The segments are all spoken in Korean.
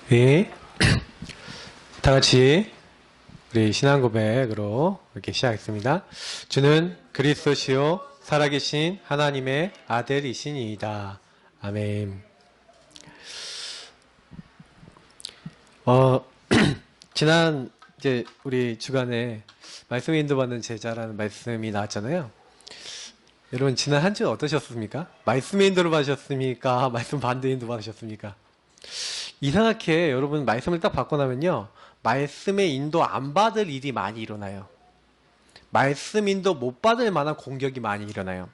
네. 다 같이 우리 신앙 고백으로 이렇게 시작했습니다. 주는 그리스도시요 살아계신 하나님의 아들이시니이다. 아멘. 지난 이제 우리 주간에 말씀 인도받는 제자라는 말씀이 나왔잖아요. 여러분 지난 한 주 어떠셨습니까? 말씀 인도를 받으셨습니까? 말씀 반대 인도 받으셨습니까? 이상하게 여러분 말씀을 딱 받고 나면요, 말씀의 인도 안 받을 일이 많이 일어나요. 말씀 인도 못 받을 만한 공격이 많이 일어나요.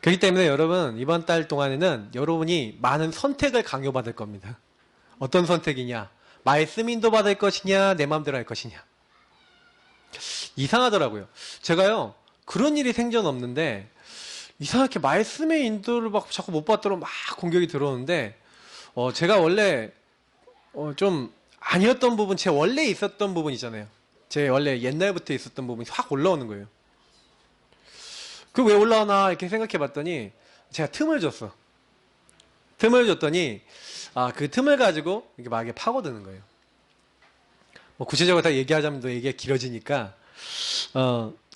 그렇기 때문에 여러분 이번 달 동안에는 여러분이 많은 선택을 강요받을 겁니다. 어떤 선택이냐? 말씀 인도 받을 것이냐, 내 마음대로 할 것이냐. 이상하더라고요. 제가요 그런 일이 생전 없는데 이상하게 말씀의 인도를 막 자꾸 못 받도록 막 공격이 들어오는데, 제가 원래 좀 아니었던 부분, 제 원래 있었던 부분 있잖아요. 제 원래 옛날부터 있었던 부분이 확 올라오는 거예요. 그 왜 올라오나 이렇게 생각해 봤더니 제가 틈을 줬어. 틈을 줬더니 그 틈을 가지고 이렇게 막 이렇게 파고드는 거예요. 뭐 구체적으로 다 얘기하자면 또 얘기가 길어지니까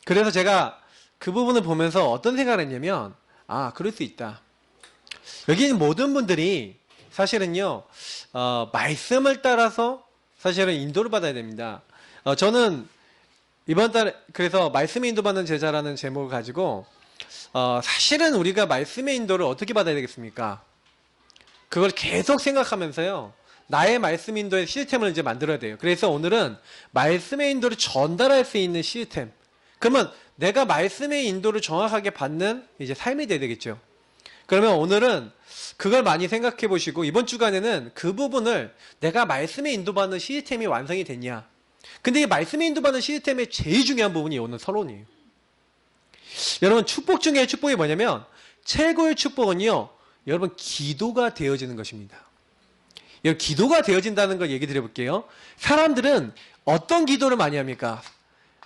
그래서 제가 그 부분을 보면서 어떤 생각을 했냐면, 그럴 수 있다. 여기 있는 모든 분들이 사실은요, 말씀을 따라서 사실은 인도를 받아야 됩니다. 저는 이번 달에 그래서 말씀의 인도받는 제자라는 제목을 가지고, 사실은 우리가 말씀의 인도를 어떻게 받아야 되겠습니까? 그걸 계속 생각하면서요, 나의 말씀 인도의 시스템을 이제 만들어야 돼요. 그래서 오늘은 말씀의 인도를 전달할 수 있는 시스템. 그러면 내가 말씀의 인도를 정확하게 받는 이제 삶이 돼야 되겠죠. 그러면 오늘은 그걸 많이 생각해 보시고, 이번 주간에는 그 부분을 내가 말씀에 인도받는 시스템이 완성이 됐냐. 근데 이 말씀에 인도받는 시스템의 제일 중요한 부분이 오늘 서론이에요. 여러분 축복 중에 축복이 뭐냐면, 최고의 축복은요, 여러분 기도가 되어지는 것입니다. 여러분 기도가 되어진다는 걸 얘기 드려볼게요. 사람들은 어떤 기도를 많이 합니까?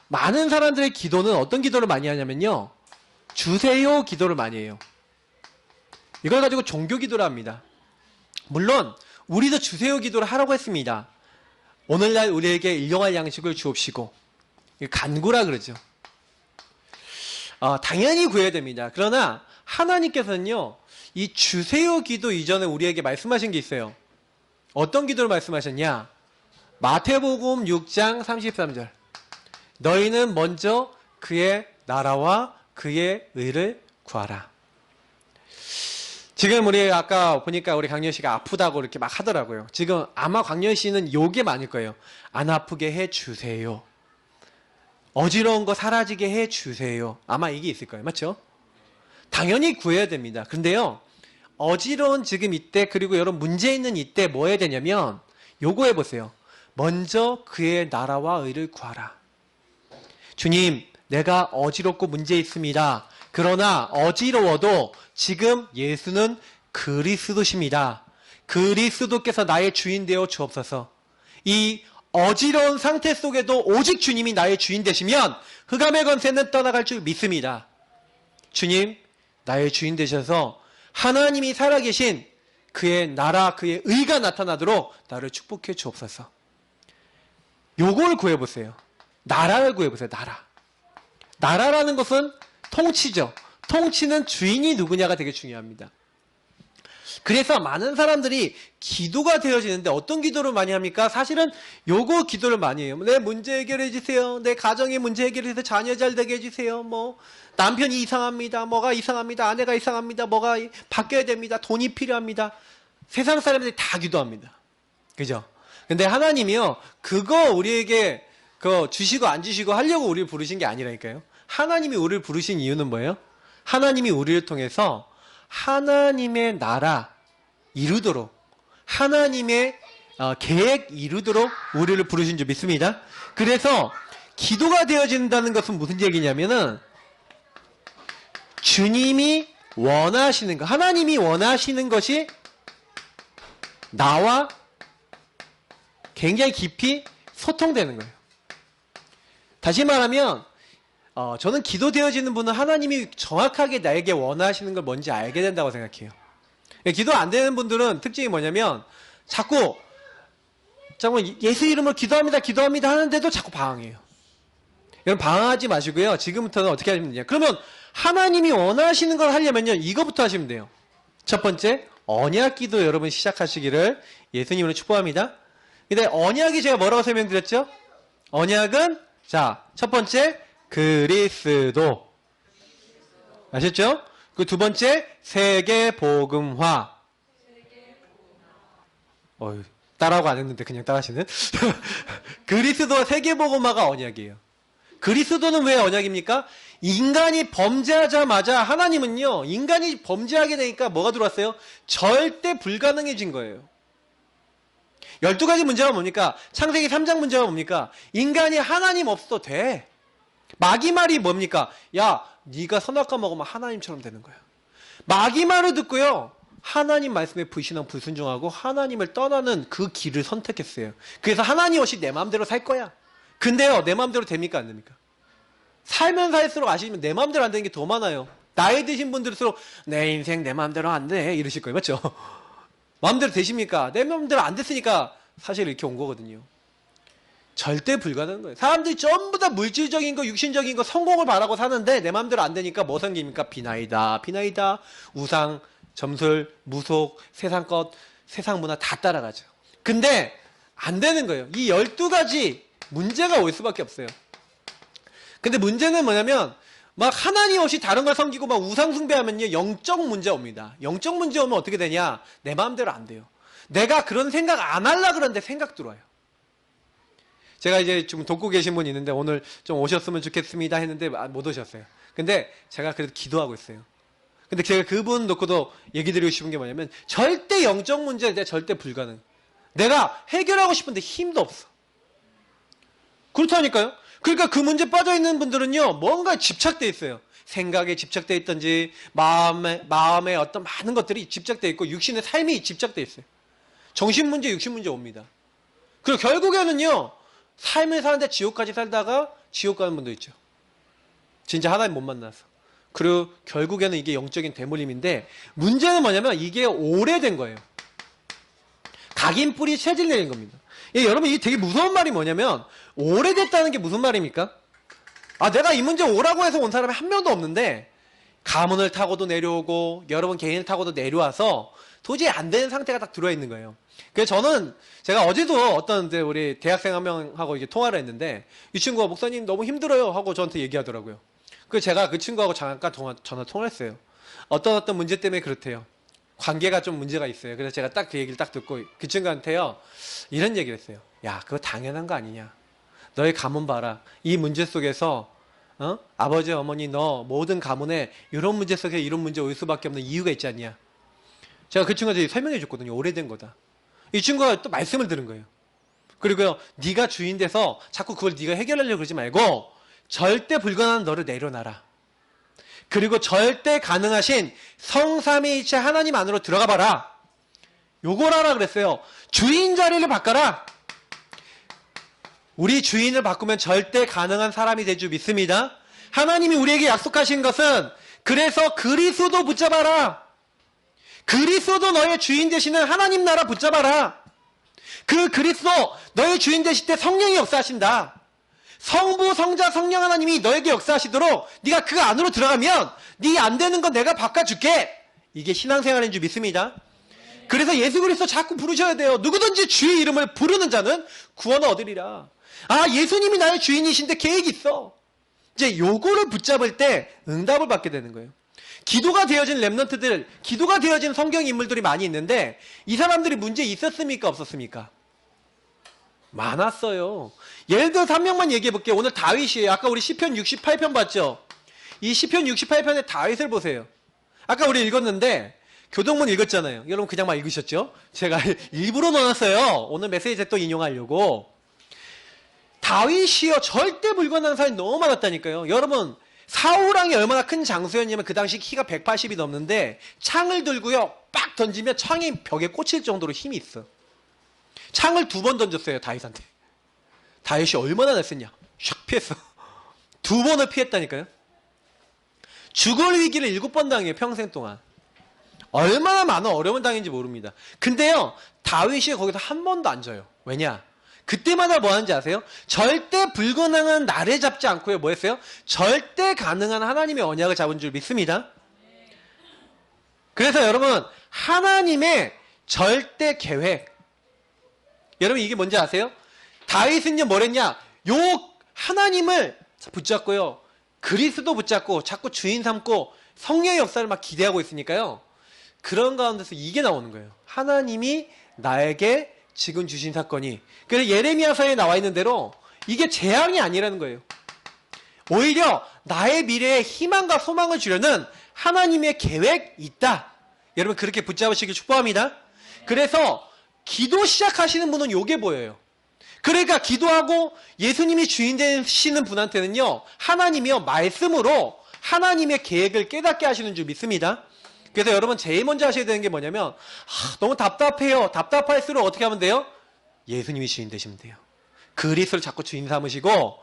많은 사람들의 기도는 어떤 기도를 많이 하냐면요, 주세요 기도를 많이 해요. 이걸 가지고 종교 기도를 합니다. 물론 우리도 주세요 기도를 하라고 했습니다. 오늘날 우리에게 일용할 양식을 주옵시고, 간구라 그러죠. 당연히 구해야 됩니다. 그러나 하나님께서는요, 이 주세요 기도 이전에 우리에게 말씀하신 게 있어요. 어떤 기도를 말씀하셨냐? 마태복음 6장 33절. 너희는 먼저 그의 나라와 그의 의를 구하라. 지금 우리 아까 보니까 우리 강렬 씨가 아프다고 이렇게 막 하더라고요. 지금 아마 강렬 씨는 요게 많을 거예요. 안 아프게 해주세요. 어지러운 거 사라지게 해주세요. 아마 이게 있을 거예요. 맞죠? 당연히 구해야 됩니다. 근데요, 어지러운 지금 이때, 그리고 여러분 문제 있는 이때 뭐 해야 되냐면, 요거 해보세요. 먼저 그의 나라와 의를 구하라. 주님, 내가 어지럽고 문제 있습니다. 그러나 어지러워도 지금 예수는 그리스도십니다. 그리스도께서 나의 주인 되어 주옵소서. 이 어지러운 상태 속에도 오직 주님이 나의 주인 되시면 흑암의 권세는 떠나갈 줄 믿습니다. 주님, 나의 주인 되셔서 하나님이 살아계신 그의 나라, 그의 의가 나타나도록 나를 축복해 주옵소서. 요걸 구해보세요. 나라를 구해보세요. 나라. 나라라는 것은 통치죠. 통치는 주인이 누구냐가 되게 중요합니다. 그래서 많은 사람들이 기도가 되어지는데 어떤 기도를 많이 합니까? 사실은 요거 기도를 많이 해요. 내 문제 해결해 주세요. 내 가정의 문제 해결해 주세요. 자녀 잘 되게 해주세요. 뭐 남편이 이상합니다. 뭐가 이상합니다. 아내가 이상합니다. 뭐가 바뀌어야 됩니다. 돈이 필요합니다. 세상 사람들이 다 기도합니다. 그죠? 근데 하나님이요, 그거 우리에게 그거 주시고 안 주시고 하려고 우리를 부르신 게 아니라니까요. 하나님이 우리를 부르신 이유는 뭐예요? 하나님이 우리를 통해서 하나님의 나라 이루도록, 하나님의 계획 이루도록 우리를 부르신 줄 믿습니다. 그래서 기도가 되어진다는 것은 무슨 얘기냐면은, 주님이 원하시는 것, 하나님이 원하시는 것이 나와 굉장히 깊이 소통되는 거예요. 다시 말하면 저는 기도되어지는 분은 하나님이 정확하게 나에게 원하시는 걸 뭔지 알게 된다고 생각해요. 기도 안 되는 분들은 특징이 뭐냐면, 자꾸 예수 이름으로 기도합니다 하는데도 자꾸 방황해요. 여러분 방황하지 마시고요. 지금부터는 어떻게 하시면 되냐. 그러면 하나님이 원하시는 걸 하려면요. 이거부터 하시면 돼요. 첫 번째, 언약 기도 여러분 시작하시기를 예수님으로 축복합니다. 근데 언약이 제가 뭐라고 설명드렸죠? 언약은 자, 첫 번째 그리스도. 아셨죠? 그 두 번째 세계 복음화. 따라하고 안 했는데 그냥 따라하시는. 그리스도와 세계 복음화가 언약이에요. 그리스도는 왜 언약입니까? 인간이 범죄하자마자 하나님은요. 인간이 범죄하게 되니까 뭐가 들어왔어요? 절대 불가능해진 거예요. 12가지 문제가 뭡니까? 창세기 3장 문제가 뭡니까? 인간이 하나님 없어도 돼. 마귀 말이 뭡니까? 야, 네가 선악과 먹으면 하나님처럼 되는 거야. 마귀 말을 듣고요. 하나님 말씀에 불신하고 불순종하고 하나님을 떠나는 그 길을 선택했어요. 그래서 하나님 없이 내 마음대로 살 거야. 근데요, 내 마음대로 됩니까? 안 됩니까? 살면 살수록 아시면 내 마음대로 안 되는 게 더 많아요. 나이 드신 분들일수록 내 인생 내 마음대로 안 돼. 이러실 거예요. 맞죠? 마음대로 되십니까? 내 마음대로 안 됐으니까 사실 이렇게 온 거거든요. 절대 불가능한 거예요. 사람들이 전부 다 물질적인 거, 육신적인 거, 성공을 바라고 사는데 내 마음대로 안 되니까 뭐 생깁니까? 비나이다, 우상, 점술, 무속, 세상 것, 세상 문화 다 따라가죠. 근데 안 되는 거예요. 이 12가지 문제가 올 수밖에 없어요. 근데 문제는 뭐냐면 막 하나님 없이 다른 걸 섬기고 막 우상 숭배하면요 영적 문제 옵니다. 영적 문제 오면 어떻게 되냐? 내 마음대로 안 돼요. 내가 그런 생각 안 하려고 그러는데 생각 들어와요. 제가 이제 좀 돕고 계신 분이 있는데 오늘 좀 오셨으면 좋겠습니다 했는데 못 오셨어요. 근데 제가 그래도 기도하고 있어요. 근데 제가 그분 놓고도 얘기 드리고 싶은 게 뭐냐면 절대 영적 문제에 대해 절대 불가능. 내가 해결하고 싶은데 힘도 없어. 그렇다니까요. 그러니까 그 문제 빠져있는 분들은요, 뭔가 집착돼 있어요. 생각에 집착돼 있든지, 마음에 어떤 많은 것들이 집착돼 있고, 육신의 삶이 집착돼 있어요. 정신 문제, 육신 문제 옵니다. 그리고 결국에는요, 삶을 사는데 지옥까지 살다가 지옥 가는 분도 있죠. 진짜 하나님 못 만나서. 그리고 결국에는 이게 영적인 대물림인데, 문제는 뭐냐면 이게 오래된 거예요. 각인 뿌리 체질 내린 겁니다. 예, 여러분 이게 되게 무서운 말이 뭐냐면 오래됐다는 게 무슨 말입니까? 내가 이 문제 오라고 해서 온 사람이 한 명도 없는데 가문을 타고도 내려오고 여러분 개인을 타고도 내려와서 도저히 안 되는 상태가 딱 들어있는 거예요. 그래서 저는 제가 어제도 어떤 우리 대학생 한 명하고 이제 통화를 했는데 이 친구가 목사님 너무 힘들어요 하고 저한테 얘기하더라고요. 그래서 제가 그 친구하고 잠깐 전화 통화를 했어요. 어떤 문제 때문에 그렇대요. 관계가 좀 문제가 있어요. 그래서 제가 딱 그 얘기를 딱 듣고 그 친구한테요. 이런 얘기를 했어요. 야, 그거 당연한 거 아니냐. 너의 가문 봐라. 이 문제 속에서 아버지, 어머니, 너 모든 가문에 이런 문제 속에 이런 문제 올 수밖에 없는 이유가 있지 않냐. 제가 그 친구한테 설명해 줬거든요. 오래된 거다. 이 친구가 또 말씀을 들은 거예요. 그리고요. 네가 주인 돼서 자꾸 그걸 네가 해결하려고 그러지 말고 절대 불가능한 너를 내려놔라. 그리고 절대 가능하신 성삼위일체 하나님 안으로 들어가 봐라. 요걸 하라 그랬어요. 주인 자리를 바꿔라. 우리 주인을 바꾸면 절대 가능한 사람이 될 줄 믿습니다. 하나님이 우리에게 약속하신 것은 그래서 그리스도 붙잡아라. 그리스도 너의 주인 되시는 하나님 나라 붙잡아라. 그 그리스도 너의 주인 되실 때 성령이 역사하신다. 성부, 성자, 성령 하나님이 너에게 역사하시도록 네가 그 안으로 들어가면 네 안 되는 건 내가 바꿔줄게. 이게 신앙생활인 줄 믿습니다. 그래서 예수 그리스도 자꾸 부르셔야 돼요. 누구든지 주의 이름을 부르는 자는 구원을 얻으리라. 예수님이 나의 주인이신데 계획이 있어. 이제 요거를 붙잡을 때 응답을 받게 되는 거예요. 기도가 되어진 랩런트들, 기도가 되어진 성경 인물들이 많이 있는데 이 사람들이 문제 있었습니까? 없었습니까? 많았어요. 예를 들어서 한 명만 얘기해 볼게요. 오늘 다윗이에요. 아까 우리 시편 68편 봤죠? 이 시편 68편의 다윗을 보세요. 아까 우리 읽었는데 교동문 읽었잖아요. 여러분 그냥 막 읽으셨죠? 제가 일부러 넣어놨어요. 오늘 메시지에 또 인용하려고. 다윗이요. 절대 불가능한 사람이 너무 많았다니까요. 여러분 사울왕이 얼마나 큰 장수였냐면 그 당시 키가 180이 넘는데 창을 들고요. 빡 던지면 창이 벽에 꽂힐 정도로 힘이 있어. 창을 2번 던졌어요. 다윗한테. 다윗이 얼마나 냈었냐. 샥 피했어. 2번을 피했다니까요. 죽을 위기를 7번 당해요. 평생 동안. 얼마나 많은 어려움을 당했는지 모릅니다. 근데요. 다윗이 거기서 한 번도 안 져요. 왜냐? 그때마다 뭐 하는지 아세요? 절대 불가능한 나를 잡지 않고요. 뭐 했어요? 절대 가능한 하나님의 언약을 잡은 줄 믿습니다. 그래서 여러분, 하나님의 절대 계획. 여러분 이게 뭔지 아세요? 다윗은요 뭐랬냐? 요 하나님을 붙잡고요. 그리스도 붙잡고 자꾸 주인 삼고 성령의 역사를 막 기대하고 있으니까요. 그런 가운데서 이게 나오는 거예요. 하나님이 나에게 지금 주신 사건이. 그래서 예레미야서에 나와 있는 대로 이게 재앙이 아니라는 거예요. 오히려 나의 미래에 희망과 소망을 주려는 하나님의 계획이 있다. 여러분 그렇게 붙잡으시길 축복합니다. 그래서 기도 시작하시는 분은 요게 보여요. 그러니까 기도하고 예수님이 주인 되시는 분한테는요. 하나님이요 말씀으로 하나님의 계획을 깨닫게 하시는 줄 믿습니다. 그래서 여러분 제일 먼저 하셔야 되는 게 뭐냐면 너무 답답해요. 답답할수록 어떻게 하면 돼요? 예수님이 주인 되시면 돼요. 그리스도를 자꾸 주인 삼으시고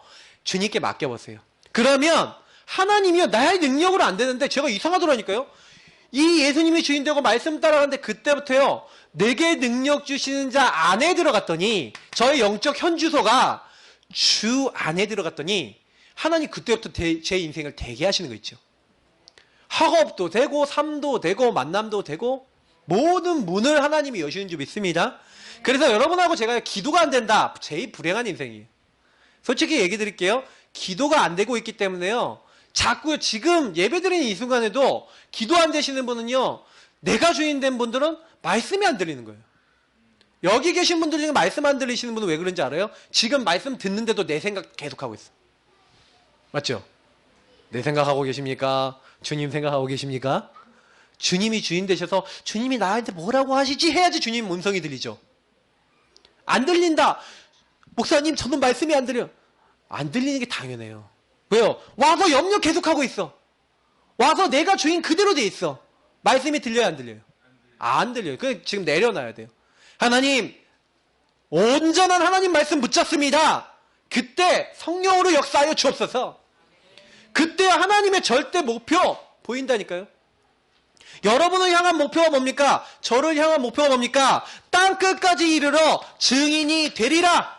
주님께 맡겨보세요. 그러면 하나님이요 나의 능력으로 안 되는데 제가 이상하더라니까요. 이 예수님이 주인 되고 말씀 따라가는데 그때부터요 내게 능력 주시는 자 안에 들어갔더니 저의 영적 현주소가 주 안에 들어갔더니 하나님 그때부터 제 인생을 되게 하시는 거 있죠. 학업도 되고 삶도 되고 만남도 되고 모든 문을 하나님이 여시는 줄 믿습니다. 그래서 여러분하고 제가 기도가 안 된다. 제일 불행한 인생이에요. 솔직히 얘기 드릴게요. 기도가 안 되고 있기 때문에요. 자꾸 지금 예배드리는 이 순간에도 기도 안 되시는 분은요. 내가 주인 된 분들은 말씀이 안 들리는 거예요. 여기 계신 분들 중에 말씀 안 들리시는 분은 왜 그런지 알아요? 지금 말씀 듣는데도 내 생각 계속하고 있어. 맞죠? 내 생각하고 계십니까? 주님 생각하고 계십니까? 주님이 주인 되셔서 주님이 나한테 뭐라고 하시지 해야지 주님 음성이 들리죠. 안 들린다. 목사님 저는 말씀이 안 들려. 안 들리는 게 당연해요. 왜요? 와서 염려 계속하고 있어. 와서 내가 주인 그대로 돼 있어. 말씀이 들려요 안 들려요? 안 들려요. 그 지금 내려놔야 돼요. 하나님 온전한 하나님 말씀 붙잡습니다. 그때 성령으로 역사하여 주옵소서. 그때 하나님의 절대 목표 보인다니까요. 여러분을 향한 목표가 뭡니까? 저를 향한 목표가 뭡니까? 땅끝까지 이르러 증인이 되리라.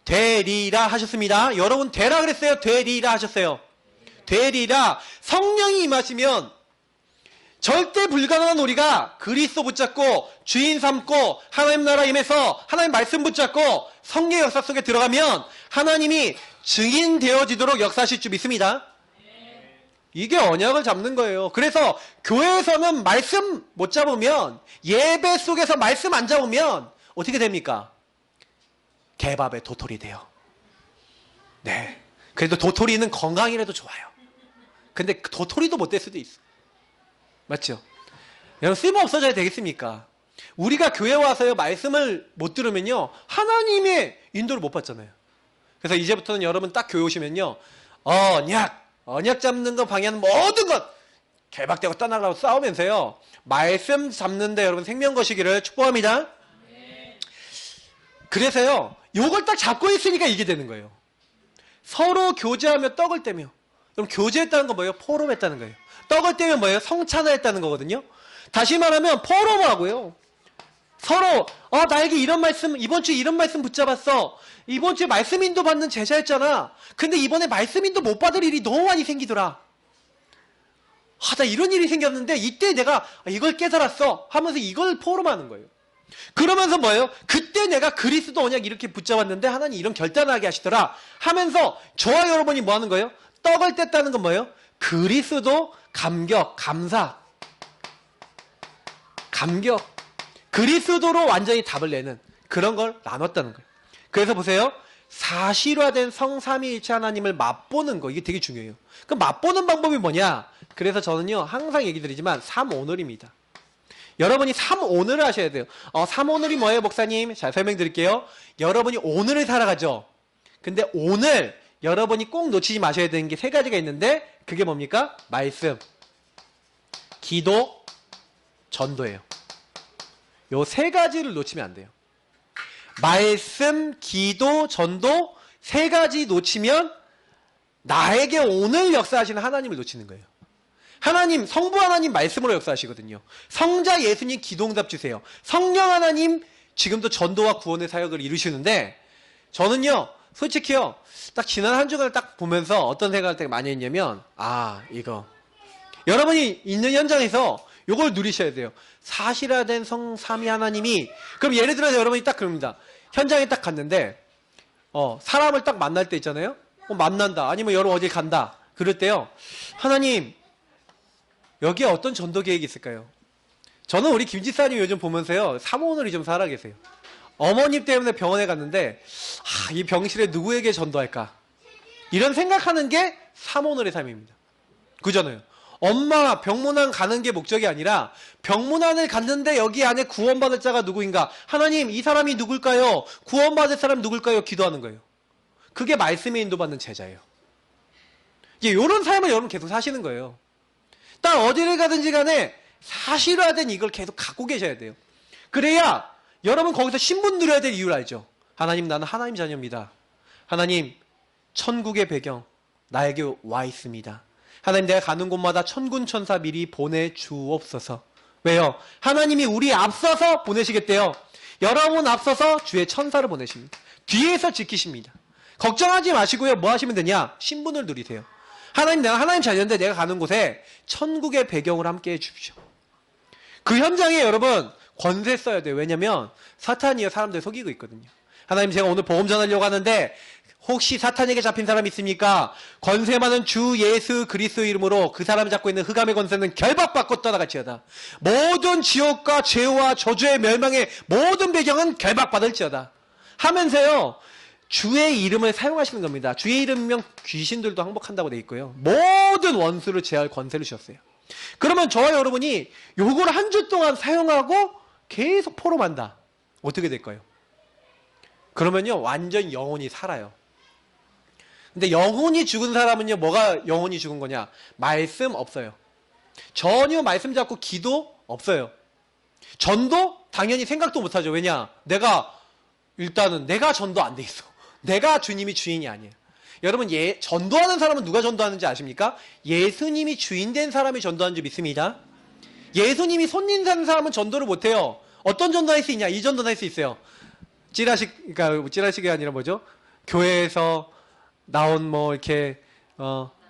되리라 하셨습니다. 여러분 되라 그랬어요? 되리라 하셨어요? 되리라. 성령이 임하시면 절대 불가능한 우리가 그리스도 붙잡고 주인 삼고 하나님 나라 임해서 하나님 말씀 붙잡고 성령의 역사 속에 들어가면 하나님이 증인 되어지도록 역사하실 줄 믿습니다. 이게 언약을 잡는 거예요. 그래서 교회에서는 말씀 못 잡으면 예배 속에서 말씀 안 잡으면 어떻게 됩니까? 개밥에 도토리 돼요. 네. 그래도 도토리는 건강이라도 좋아요. 근데 도토리도 못 될 수도 있어. 맞죠? 여러분 쓸모 없어져야 되겠습니까? 우리가 교회 와서요 말씀을 못 들으면요 하나님의 인도를 못 받잖아요. 그래서 이제부터는 여러분 딱 교회 오시면요 언약 잡는 거 방해하는 모든 것 개박대고 떠나가고 싸우면서요 말씀 잡는데 여러분 생명 거시기를 축복합니다. 그래서요 요걸 딱 잡고 있으니까 이게 되는 거예요. 서로 교제하며 떡을 떼며. 그럼 교제했다는 건 뭐예요? 포럼했다는 거예요. 떡을 떼면 뭐예요? 성찬을 했다는 거거든요. 다시 말하면 포럼하고요. 서로 나에게 이런 말씀 이번 주에 이런 말씀 붙잡았어. 이번 주에 말씀 인도 받는 제자였잖아. 근데 이번에 말씀 인도 못 받을 일이 너무 많이 생기더라. 나 이런 일이 생겼는데 이때 내가 이걸 깨달았어 하면서 이걸 포럼하는 거예요. 그러면서 뭐예요? 그때 내가 그리스도 언약 이렇게 붙잡았는데 하나님 이런 결단하게 하시더라 하면서 저와 여러분이 뭐 하는 거예요? 떡을 뗐다는 건 뭐예요? 그리스도 감격, 감사, 감격, 그리스도로 완전히 답을 내는 그런 걸 나눴다는 거예요. 그래서 보세요. 사실화된 성삼위일체 하나님을 맛보는 거 이게 되게 중요해요. 그 맛보는 방법이 뭐냐? 그래서 저는요 항상 얘기 드리지만 삼오늘입니다. 여러분이 삼오늘을 하셔야 돼요. 삼오늘이 뭐예요 목사님? 잘 설명드릴게요. 여러분이 오늘을 살아가죠. 근데 오늘 여러분이 꼭 놓치지 마셔야 되는 게 세 가지가 있는데 그게 뭡니까? 말씀, 기도, 전도예요. 요 세 가지를 놓치면 안 돼요. 말씀, 기도, 전도 세 가지 놓치면 나에게 오늘 역사하시는 하나님을 놓치는 거예요. 하나님, 성부 하나님 말씀으로 역사하시거든요. 성자 예수님 기도응답 주세요. 성령 하나님 지금도 전도와 구원의 사역을 이루시는데, 저는요 솔직히요 딱 지난 한 주간을 딱 보면서 어떤 생각을 되게 많이 했냐면, 이거 여러분이 있는 현장에서 요걸 누리셔야 돼요. 사실화된 성삼위 하나님이, 그럼 예를 들어서 여러분이 딱 그럽니다. 현장에 딱 갔는데 사람을 딱 만날 때 있잖아요. 만난다, 아니면 여러분 어디 간다, 그럴 때요, 하나님 여기에 어떤 전도 계획이 있을까요? 저는 우리 김지사님 요즘 보면서요 사모늘이 좀 살아계세요. 어머님 때문에 병원에 갔는데 이 병실에 누구에게 전도할까, 이런 생각하는 게 사모늘의 삶입니다. 그잖아요. 엄마 병문안 가는 게 목적이 아니라, 병문안을 갔는데 여기 안에 구원받을 자가 누구인가, 하나님 이 사람이 누굴까요, 구원받을 사람 누굴까요, 기도하는 거예요. 그게 말씀에 인도받는 제자예요. 이제 이런 삶을 여러분 계속 사시는 거예요. 딱 어디를 가든지 간에 사실화된 이걸 계속 갖고 계셔야 돼요. 그래야 여러분 거기서 신분 누려야 될 이유를 알죠. 하나님, 나는 하나님 자녀입니다. 하나님, 천국의 배경 나에게 와 있습니다. 하나님, 내가 가는 곳마다 천군 천사 미리 보내주옵소서. 왜요? 하나님이 우리 앞서서 보내시겠대요. 여러분 앞서서 주의 천사를 보내십니다. 뒤에서 지키십니다. 걱정하지 마시고요, 뭐 하시면 되냐, 신분을 누리세요. 하나님, 내가 하나님 자녀인데 내가 가는 곳에 천국의 배경을 함께 해주십시오. 그 현장에 여러분 권세 써야 돼요. 왜냐면 사탄이요 사람들 속이고 있거든요. 하나님, 제가 오늘 복음 전하려고 하는데 혹시 사탄에게 잡힌 사람 있습니까? 권세 많은 주 예수 그리스도 이름으로 그 사람이 잡고 있는 흑암의 권세는 결박받고 떠나갈지어다. 모든 지옥과 죄와 저주의 멸망의 모든 배경은 결박받을지어다 하면서요 주의 이름을 사용하시는 겁니다. 주의 이름이면 귀신들도 항복한다고 돼 있고요, 모든 원수를 제할 권세를 주셨어요. 그러면 저와 여러분이 요걸 한 주 동안 사용하고 계속 포럼한다, 어떻게 될까요? 그러면요 완전 영혼이 살아요. 근데 영혼이 죽은 사람은요, 뭐가 영혼이 죽은 거냐, 말씀 없어요. 전혀 말씀 잡고 기도 없어요. 전도 당연히 생각도 못하죠. 왜냐, 일단은 내가 전도 안 돼 있어. 내가 주님이 주인이 아니에요. 여러분, 전도하는 사람은 누가 전도하는지 아십니까? 예수님이 주인 된 사람이 전도하는 줄 믿습니다. 예수님이 손님 산 사람은 전도를 못해요. 어떤 전도할 수 있냐, 이 전도는 할 수 있어요. 그러니까 찌라식이 아니라 뭐죠? 교회에서 나온 이렇게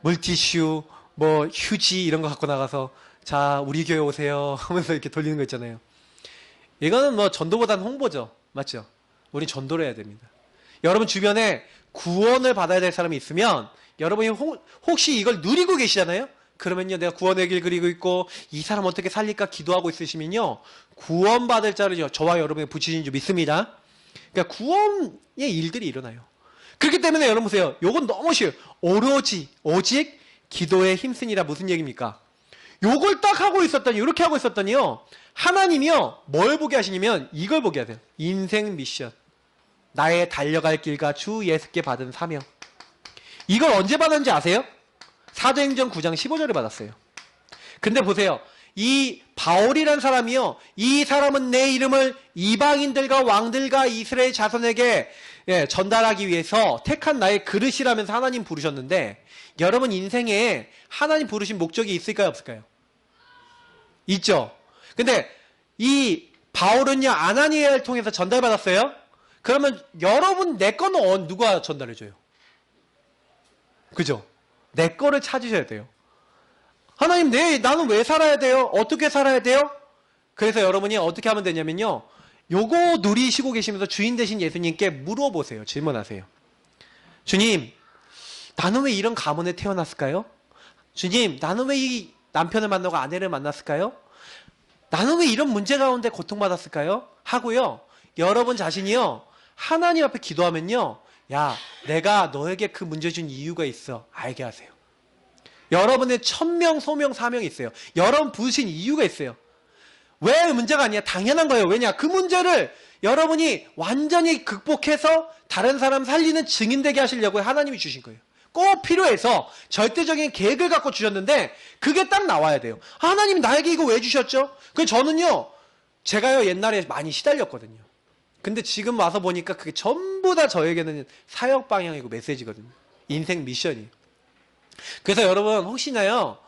물티슈, 휴지 이런 거 갖고 나가서, 자 우리 교회 오세요 하면서 이렇게 돌리는 거 있잖아요. 이거는 전도보다는 홍보죠. 맞죠? 우리 전도를 해야 됩니다. 여러분 주변에 구원을 받아야 될 사람이 있으면, 여러분이 혹시 이걸 누리고 계시잖아요. 그러면요, 내가 구원의 길 그리고 있고 이 사람 어떻게 살릴까 기도하고 있으시면요, 구원받을 자를 저와 여러분이 붙이신 줄 믿습니다. 그러니까 구원의 일들이 일어나요. 그렇기 때문에 여러분 보세요, 요건 너무 쉬워요. 오직 기도에 힘쓰니라. 무슨 얘기입니까? 요걸 딱 하고 있었더니, 이렇게 하고 있었더니요, 하나님이요 뭘 보게 하시냐면 이걸 보게 하세요. 인생 미션, 나의 달려갈 길과 주 예수께 받은 사명. 이걸 언제 받았는지 아세요? 사도행전 9장 15절에 받았어요. 근데 보세요, 이 바울이란 사람이요, 이 사람은 내 이름을 이방인들과 왕들과 이스라엘 자손에게 전달하기 위해서 택한 나의 그릇이라면서 하나님 부르셨는데, 여러분 인생에 하나님 부르신 목적이 있을까요, 없을까요? 있죠. 근데 이 바울은요, 아나니아를 통해서 전달받았어요. 그러면 여러분 내 거는 누가 전달해줘요? 그죠? 내 거를 찾으셔야 돼요. 하나님, 나는 왜 살아야 돼요? 어떻게 살아야 돼요? 그래서 여러분이 어떻게 하면 되냐면요, 요거 누리시고 계시면서 주인 되신 예수님께 물어보세요. 질문하세요. 주님, 나는 왜 이런 가문에 태어났을까요? 주님, 나는 왜 이 남편을 만나고 아내를 만났을까요? 나는 왜 이런 문제 가운데 고통받았을까요? 하고요, 여러분 자신이요 하나님 앞에 기도하면요, 야, 내가 너에게 그 문제 준 이유가 있어, 알게 하세요. 여러분의 천명, 소명, 사명이 있어요. 여러분 부르신 이유가 있어요. 왜 문제가 아니야? 당연한 거예요. 왜냐? 그 문제를 여러분이 완전히 극복해서 다른 사람 살리는 증인 되게 하시려고 하나님이 주신 거예요. 꼭 필요해서 절대적인 계획을 갖고 주셨는데, 그게 딱 나와야 돼요. 하나님이 나에게 이거 왜 주셨죠? 저는요, 제가요 옛날에 많이 시달렸거든요. 근데 지금 와서 보니까 그게 전부 다 저에게는 사역 방향이고 메시지거든요. 인생 미션이에요. 그래서 여러분 혹시나요,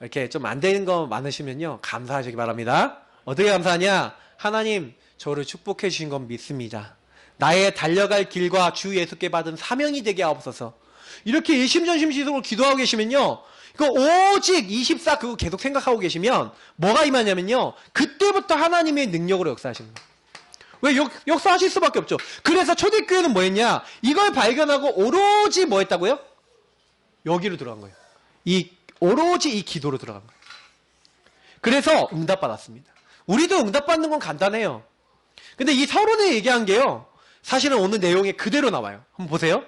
이렇게 좀 안 되는 거 많으시면요. 감사하시기 바랍니다. 어떻게 감사하냐? 하나님, 저를 축복해 주신 건 믿습니다. 나의 달려갈 길과 주 예수께 받은 사명이 되게 하옵소서. 이렇게 일심전심식으로 기도하고 계시면요. 이거 오직 24 그거 계속 생각하고 계시면 뭐가 임하냐면요. 그때부터 하나님의 능력으로 역사하시는 거예요. 왜 역사하실 수밖에 없죠. 그래서 초대교회는 뭐 했냐? 이걸 발견하고 오로지 뭐 했다고요? 여기로 들어간 거예요. 오로지 이 기도로 들어간 거예요. 그래서 응답받았습니다. 우리도 응답받는 건 간단해요. 근데 이 서론에 얘기한 게요. 사실은 오늘 내용에 그대로 나와요. 한번 보세요.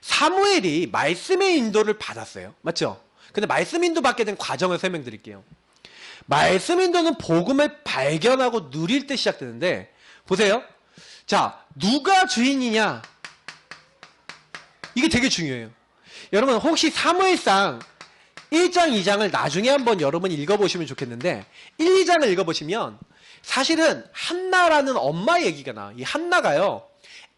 사무엘이 말씀의 인도를 받았어요. 맞죠? 근데 말씀 인도 받게 된 과정을 설명드릴게요. 말씀 인도는 복음을 발견하고 누릴 때 시작되는데 보세요. 자, 누가 주인이냐? 이게 되게 중요해요. 여러분 혹시 사무엘상 1장, 2장을 나중에 한번 여러분 읽어보시면 좋겠는데 1, 2장을 읽어보시면 사실은 한나라는 엄마 얘기가 나와요. 이 한나가요.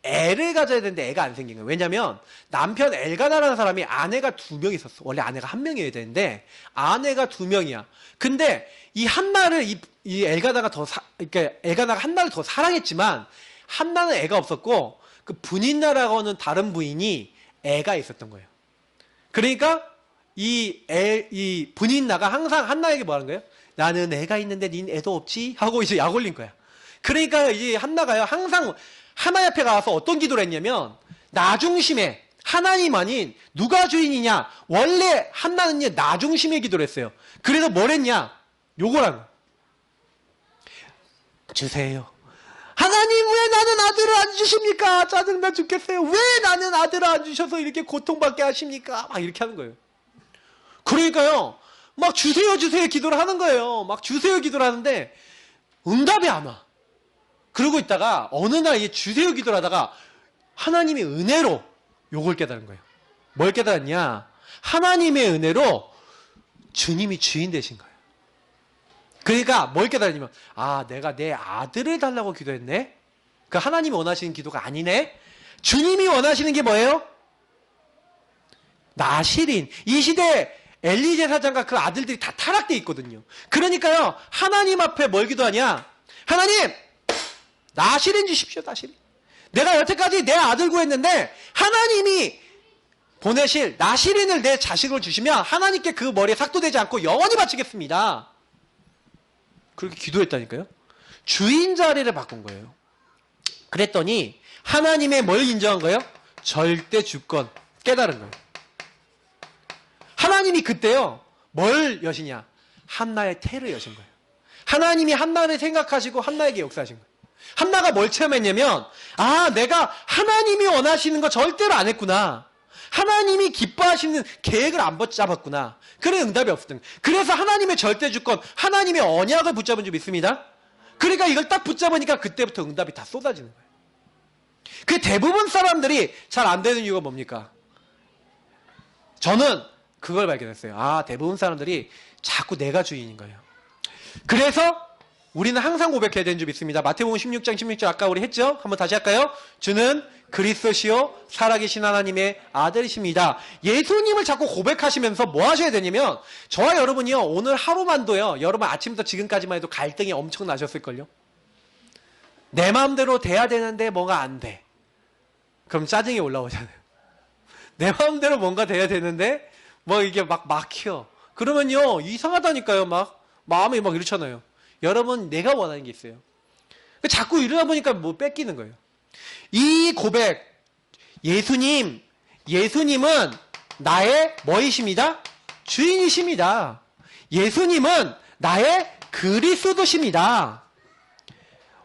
애를 가져야 되는데 애가 안 생긴 거예요. 왜냐면 남편 엘가나라는 사람이 아내가 2명 있었어. 원래 아내가 1명이어야 되는데 아내가 2명이야. 근데 이 한나를 이 엘가나가 그러니까 엘가나가 한나를 더 사랑했지만 한나는 애가 없었고 그 분인나라고 하는 다른 부인이 애가 있었던 거예요. 그러니까 이 분인나가 항상 한나에게 뭐 하는 거예요? 나는 애가 있는데 닌 애도 없지? 하고 이제 약 올린 거야. 그러니까 이 한나가요. 항상 하나 옆에 가서 어떤 기도를 했냐면 나 중심에 하나님 아닌 누가 주인이냐? 원래 한나는요. 나 중심의 기도를 했어요. 그래서 뭘 했냐? 요거라는 주세요. 하나님 왜 나는 아들을 안 주십니까? 짜증나 죽겠어요. 왜 나는 아들을 안 주셔서 이렇게 고통받게 하십니까? 막 이렇게 하는 거예요. 그러니까요. 막 주세요 기도를 하는 거예요. 막 주세요 기도를 하는데 응답이 안 와. 그러고 있다가 어느 날 이 주세요 기도를 하다가 하나님의 은혜로 요걸 깨달은 거예요. 뭘 깨달았냐? 하나님의 은혜로 주님이 주인 되신 거예요. 그러니까 뭘 깨달았냐면 내가 내 아들을 달라고 기도했네? 그 하나님이 원하시는 기도가 아니네? 주님이 원하시는 게 뭐예요? 나실인. 이 시대에 엘리제 사장과 그 아들들이 다 타락돼 있거든요. 그러니까요. 하나님 앞에 뭘 기도하냐? 하나님! 나실인 주십시오. 나실인. 내가 여태까지 내 아들 구했는데 하나님이 보내실 나실인을 내 자식을 주시면 하나님께 그 머리에 삭도 되지 않고 영원히 바치겠습니다. 그렇게 기도했다니까요. 주인 자리를 바꾼 거예요. 그랬더니 하나님의 뭘 인정한 거예요? 절대 주권 깨달은 거예요. 하나님이 그때요. 뭘 여시냐? 한나의 태를 여신 거예요. 하나님이 한나를 생각하시고 한나에게 역사하신 거예요. 한나가 뭘 체험했냐면 내가 하나님이 원하시는 거 절대로 안 했구나. 하나님이 기뻐하시는 계획을 안 붙잡았구나. 그래 응답이 없었던 거예요. 그래서 하나님의 절대 주권, 하나님의 언약을 붙잡은 줄 믿습니다. 그러니까 이걸 딱 붙잡으니까 그때부터 응답이 다 쏟아지는 거예요. 그 대부분 사람들이 잘 안 되는 이유가 뭡니까? 저는 그걸 발견했어요. 대부분 사람들이 자꾸 내가 주인인 거예요. 그래서 우리는 항상 고백해야 되는 줄 믿습니다. 마태복음 16장 16절 아까 우리 했죠? 한번 다시 할까요? 주는 그리스도시요 살아계신 하나님의 아들이십니다. 예수님을 자꾸 고백하시면서 뭐 하셔야 되냐면 저와 여러분이요 오늘 하루만도요 여러분 아침부터 지금까지만 해도 갈등이 엄청 나셨을걸요. 내 마음대로 돼야 되는데 뭐가 안 돼. 그럼 짜증이 올라오잖아요. 내 마음대로 뭔가 돼야 되는데 뭐 이게 막 막혀. 그러면요 이상하다니까요. 막 마음이 막 이렇잖아요. 여러분 내가 원하는 게 있어요. 자꾸 이러다 보니까 뭐 뺏기는 거예요. 이 고백 예수님은 나의 뭐이십니다? 주인이십니다. 예수님은 나의 그리스도십니다.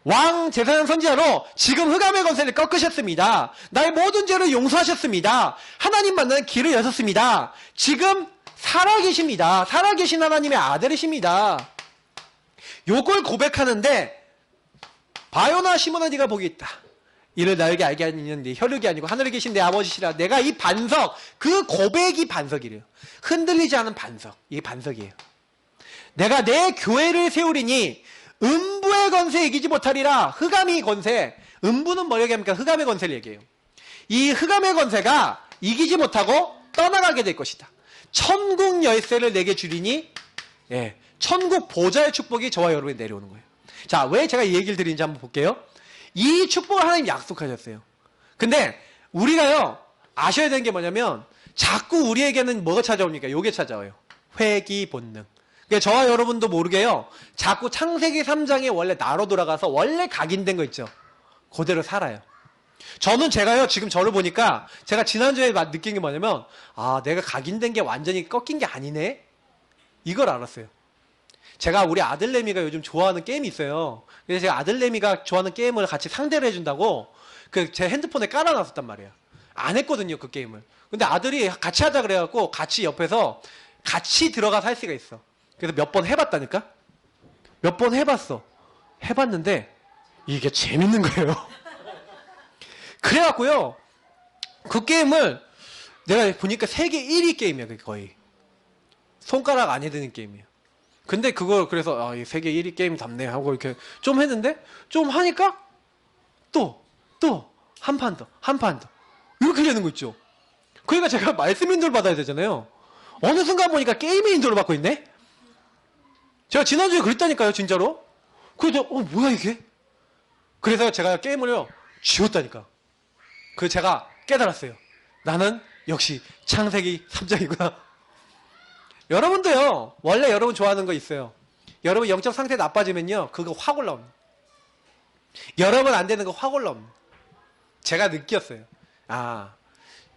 왕 제사장 선지자로 지금 흑암의 권세를 꺾으셨습니다. 나의 모든 죄를 용서하셨습니다. 하나님 만나는 길을 여셨습니다. 지금 살아계십니다. 살아계신 하나님의 아들이십니다. 요걸 고백하는데 바요나 시몬아 네가 복이 있다. 이를 나에게 알게 하는 네 혈육이 아니고 하늘에 계신 내 아버지시라. 내가 이 반석, 그 고백이 반석이래요. 흔들리지 않은 반석. 이게 반석이에요. 내가 내 교회를 세우리니 음부의 권세 이기지 못하리라. 흑암의 권세. 음부는 뭘 얘기합니까? 흑암의 권세를 얘기해요. 이 흑암의 권세가 이기지 못하고 떠나가게 될 것이다. 천국 열쇠를 내게 주리니 예, 천국 보좌의 축복이 저와 여러분에 내려오는 거예요. 자, 왜 제가 이 얘기를 드리는지 한번 볼게요. 이 축복을 하나님 약속하셨어요. 근데 우리가요, 아셔야 되는 게 뭐냐면 자꾸 우리에게는 뭐가 찾아옵니까? 요게 찾아와요. 회귀 본능. 그러니까 저와 여러분도 모르게요, 자꾸 창세기 3장에 원래 나로 돌아가서 원래 각인된 거 있죠. 그대로 살아요. 저는 제가요, 지금 저를 보니까 제가 지난주에 느낀 게 뭐냐면, 아, 내가 각인된 게 완전히 꺾인 게 아니네? 이걸 알았어요. 제가 우리 아들내미가 요즘 좋아하는 게임이 있어요. 그래서 제가 아들내미가 좋아하는 게임을 같이 상대를 해준다고 제 핸드폰에 깔아놨었단 말이에요. 안 했거든요, 그 게임을. 근데 아들이 같이 하자 그래갖고 같이 옆에서 같이 들어가서 할 수가 있어. 그래서 몇 번 해봤다니까? 몇 번 해봤어. 해봤는데 이게 재밌는 거예요. 그래갖고요, 그 게임을 내가 보니까 세계 1위 게임이야, 그게 거의. 손가락 안에 드는 게임이에요. 근데 그걸 그래서, 아, 이 세계 1위 게임답네 하고 이렇게 좀 했는데, 좀 하니까 한 판 더, 한 판 더. 이렇게 되는 거 있죠. 그러니까 제가 말씀 인도를 받아야 되잖아요. 어느 순간 보니까 게임의 인도를 받고 있네? 제가 지난주에 그랬다니까요, 진짜로. 그래서, 뭐야 이게? 그래서 제가 게임을요, 지웠다니까. 그 제가 깨달았어요. 나는 역시 창세기 3장이구나. 여러분도요, 원래 여러분 좋아하는 거 있어요. 여러분 영적 상태 나빠지면요, 그거 확 올라옵니다. 여러분 안 되는 거 확 올라옵니다. 제가 느꼈어요. 아,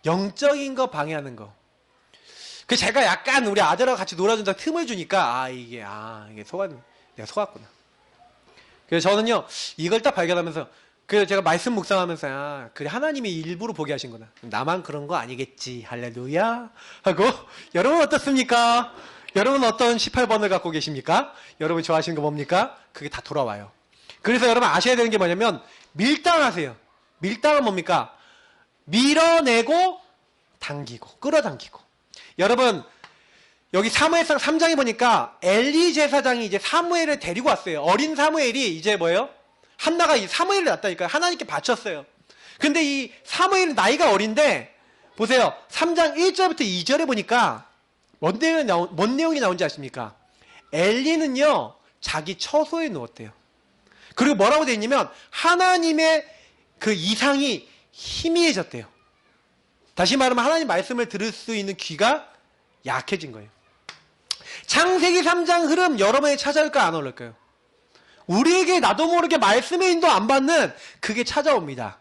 영적인 거 방해하는 거. 그 제가 약간 우리 아들하고 같이 놀아준다 틈을 주니까, 이게 내가 속았구나. 그래서 저는요, 이걸 딱 발견하면서, 그래서 제가 말씀 묵상하면서, 그래, 하나님이 일부러 보게 하신구나. 나만 그런 거 아니겠지. 할렐루야. 하고, 여러분 어떻습니까? 여러분 어떤 18번을 갖고 계십니까? 여러분 좋아하시는 거 뭡니까? 그게 다 돌아와요. 그래서 여러분 아셔야 되는 게 뭐냐면, 밀당하세요. 밀당은 뭡니까? 밀어내고, 당기고, 끌어당기고. 여러분, 여기 사무엘상 3장에 보니까 엘리 제사장이 이제 사무엘을 데리고 왔어요. 어린 사무엘이 이제 뭐예요? 한나가 이 사무엘을 낳았다니까요. 하나님께 바쳤어요. 근데 이 사무엘은 나이가 어린데, 보세요. 3장 1절부터 2절에 보니까 뭔 내용이 나온지 아십니까? 엘리는요, 자기 처소에 누웠대요. 그리고 뭐라고 되어 있냐면, 하나님의 그 이상이 희미해졌대요. 다시 말하면 하나님 말씀을 들을 수 있는 귀가 약해진 거예요. 창세기 3장 흐름 여러분이 찾아올까요? 안 올까요? 우리에게 나도 모르게 말씀의 인도 안 받는 그게 찾아옵니다.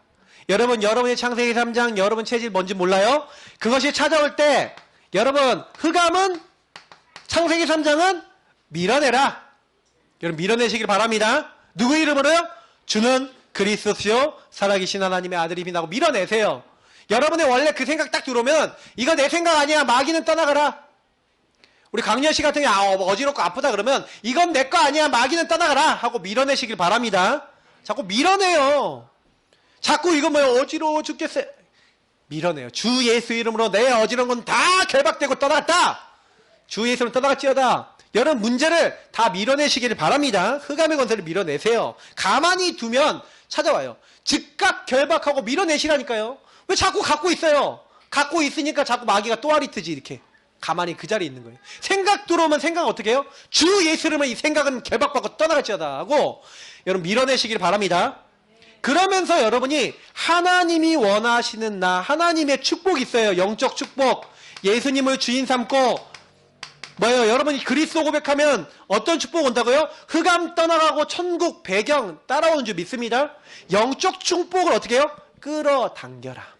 여러분의 창세기 3장 여러분 체질 뭔지 몰라요? 그것이 찾아올 때 여러분 흑암은 창세기 3장은 밀어내라. 여러분 밀어내시길 바랍니다. 누구 이름으로요? 주는 그리스도시요 살아계신 하나님의 아들이라고 밀어내세요. 여러분의 원래 그 생각 딱 들어오면 이거 내 생각 아니야. 마귀는 떠나가라. 우리 강렬 씨 같은 경우 어지럽고 아프다 그러면 이건 내 거 아니야. 마귀는 떠나가라 하고 밀어내시길 바랍니다. 자꾸 밀어내요. 자꾸 이거 뭐야 어지러워 죽겠어. 밀어내요. 주 예수 이름으로 내 어지러운 건 다 결박되고 떠났다. 주 예수로 떠나갔지어다. 여러분 문제를 다 밀어내시기를 바랍니다. 흑암의 권세를 밀어내세요. 가만히 두면 찾아와요. 즉각 결박하고 밀어내시라니까요. 왜 자꾸 갖고 있어요? 갖고 있으니까 자꾸 마귀가 또아리 트지 이렇게. 가만히 그 자리에 있는 거예요. 생각 들어오면 생각 어떻게 해요? 주 예수 이름으로 이 생각은 결박받고 떠나갈지어다 하고 여러분 밀어내시길 바랍니다. 그러면서 여러분이 하나님이 원하시는 하나님의 축복이 있어요. 영적 축복. 예수님을 주인 삼고 뭐예요? 여러분이 그리스도 고백하면 어떤 축복 온다고요? 흑암 떠나가고 천국 배경 따라오는 줄 믿습니다. 영적 축복을 어떻게 해요? 끌어당겨라.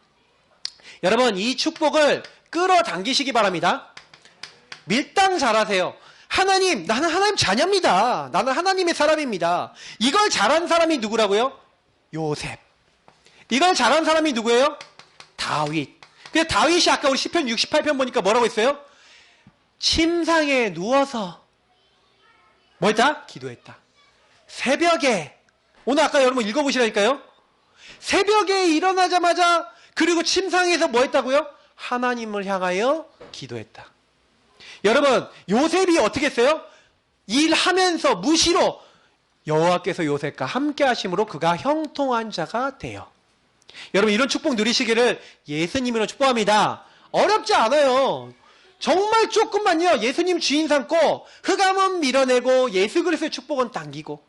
여러분 이 축복을 끌어당기시기 바랍니다. 밀당 잘하세요. 하나님, 나는 하나님 자녀입니다. 나는 하나님의 사람입니다. 이걸 잘한 사람이 누구라고요? 요셉. 이걸 잘한 사람이 누구예요? 다윗. 그래서 다윗이 아까 우리 시편 68편 보니까 뭐라고 했어요? 침상에 누워서 뭐 했다? 기도했다. 새벽에 오늘 아까 여러분 읽어보시라니까요. 새벽에 일어나자마자 그리고 침상에서 뭐 했다고요? 하나님을 향하여 기도했다. 여러분 요셉이 어떻게 했어요? 일하면서 무시로 여호와께서 요셉과 함께 하심으로 그가 형통한 자가 되어. 여러분 이런 축복 누리시기를 예수님으로 축복합니다. 어렵지 않아요. 정말 조금만요. 예수님 주인 삼고 흑암은 밀어내고 예수 그리스도의 축복은 당기고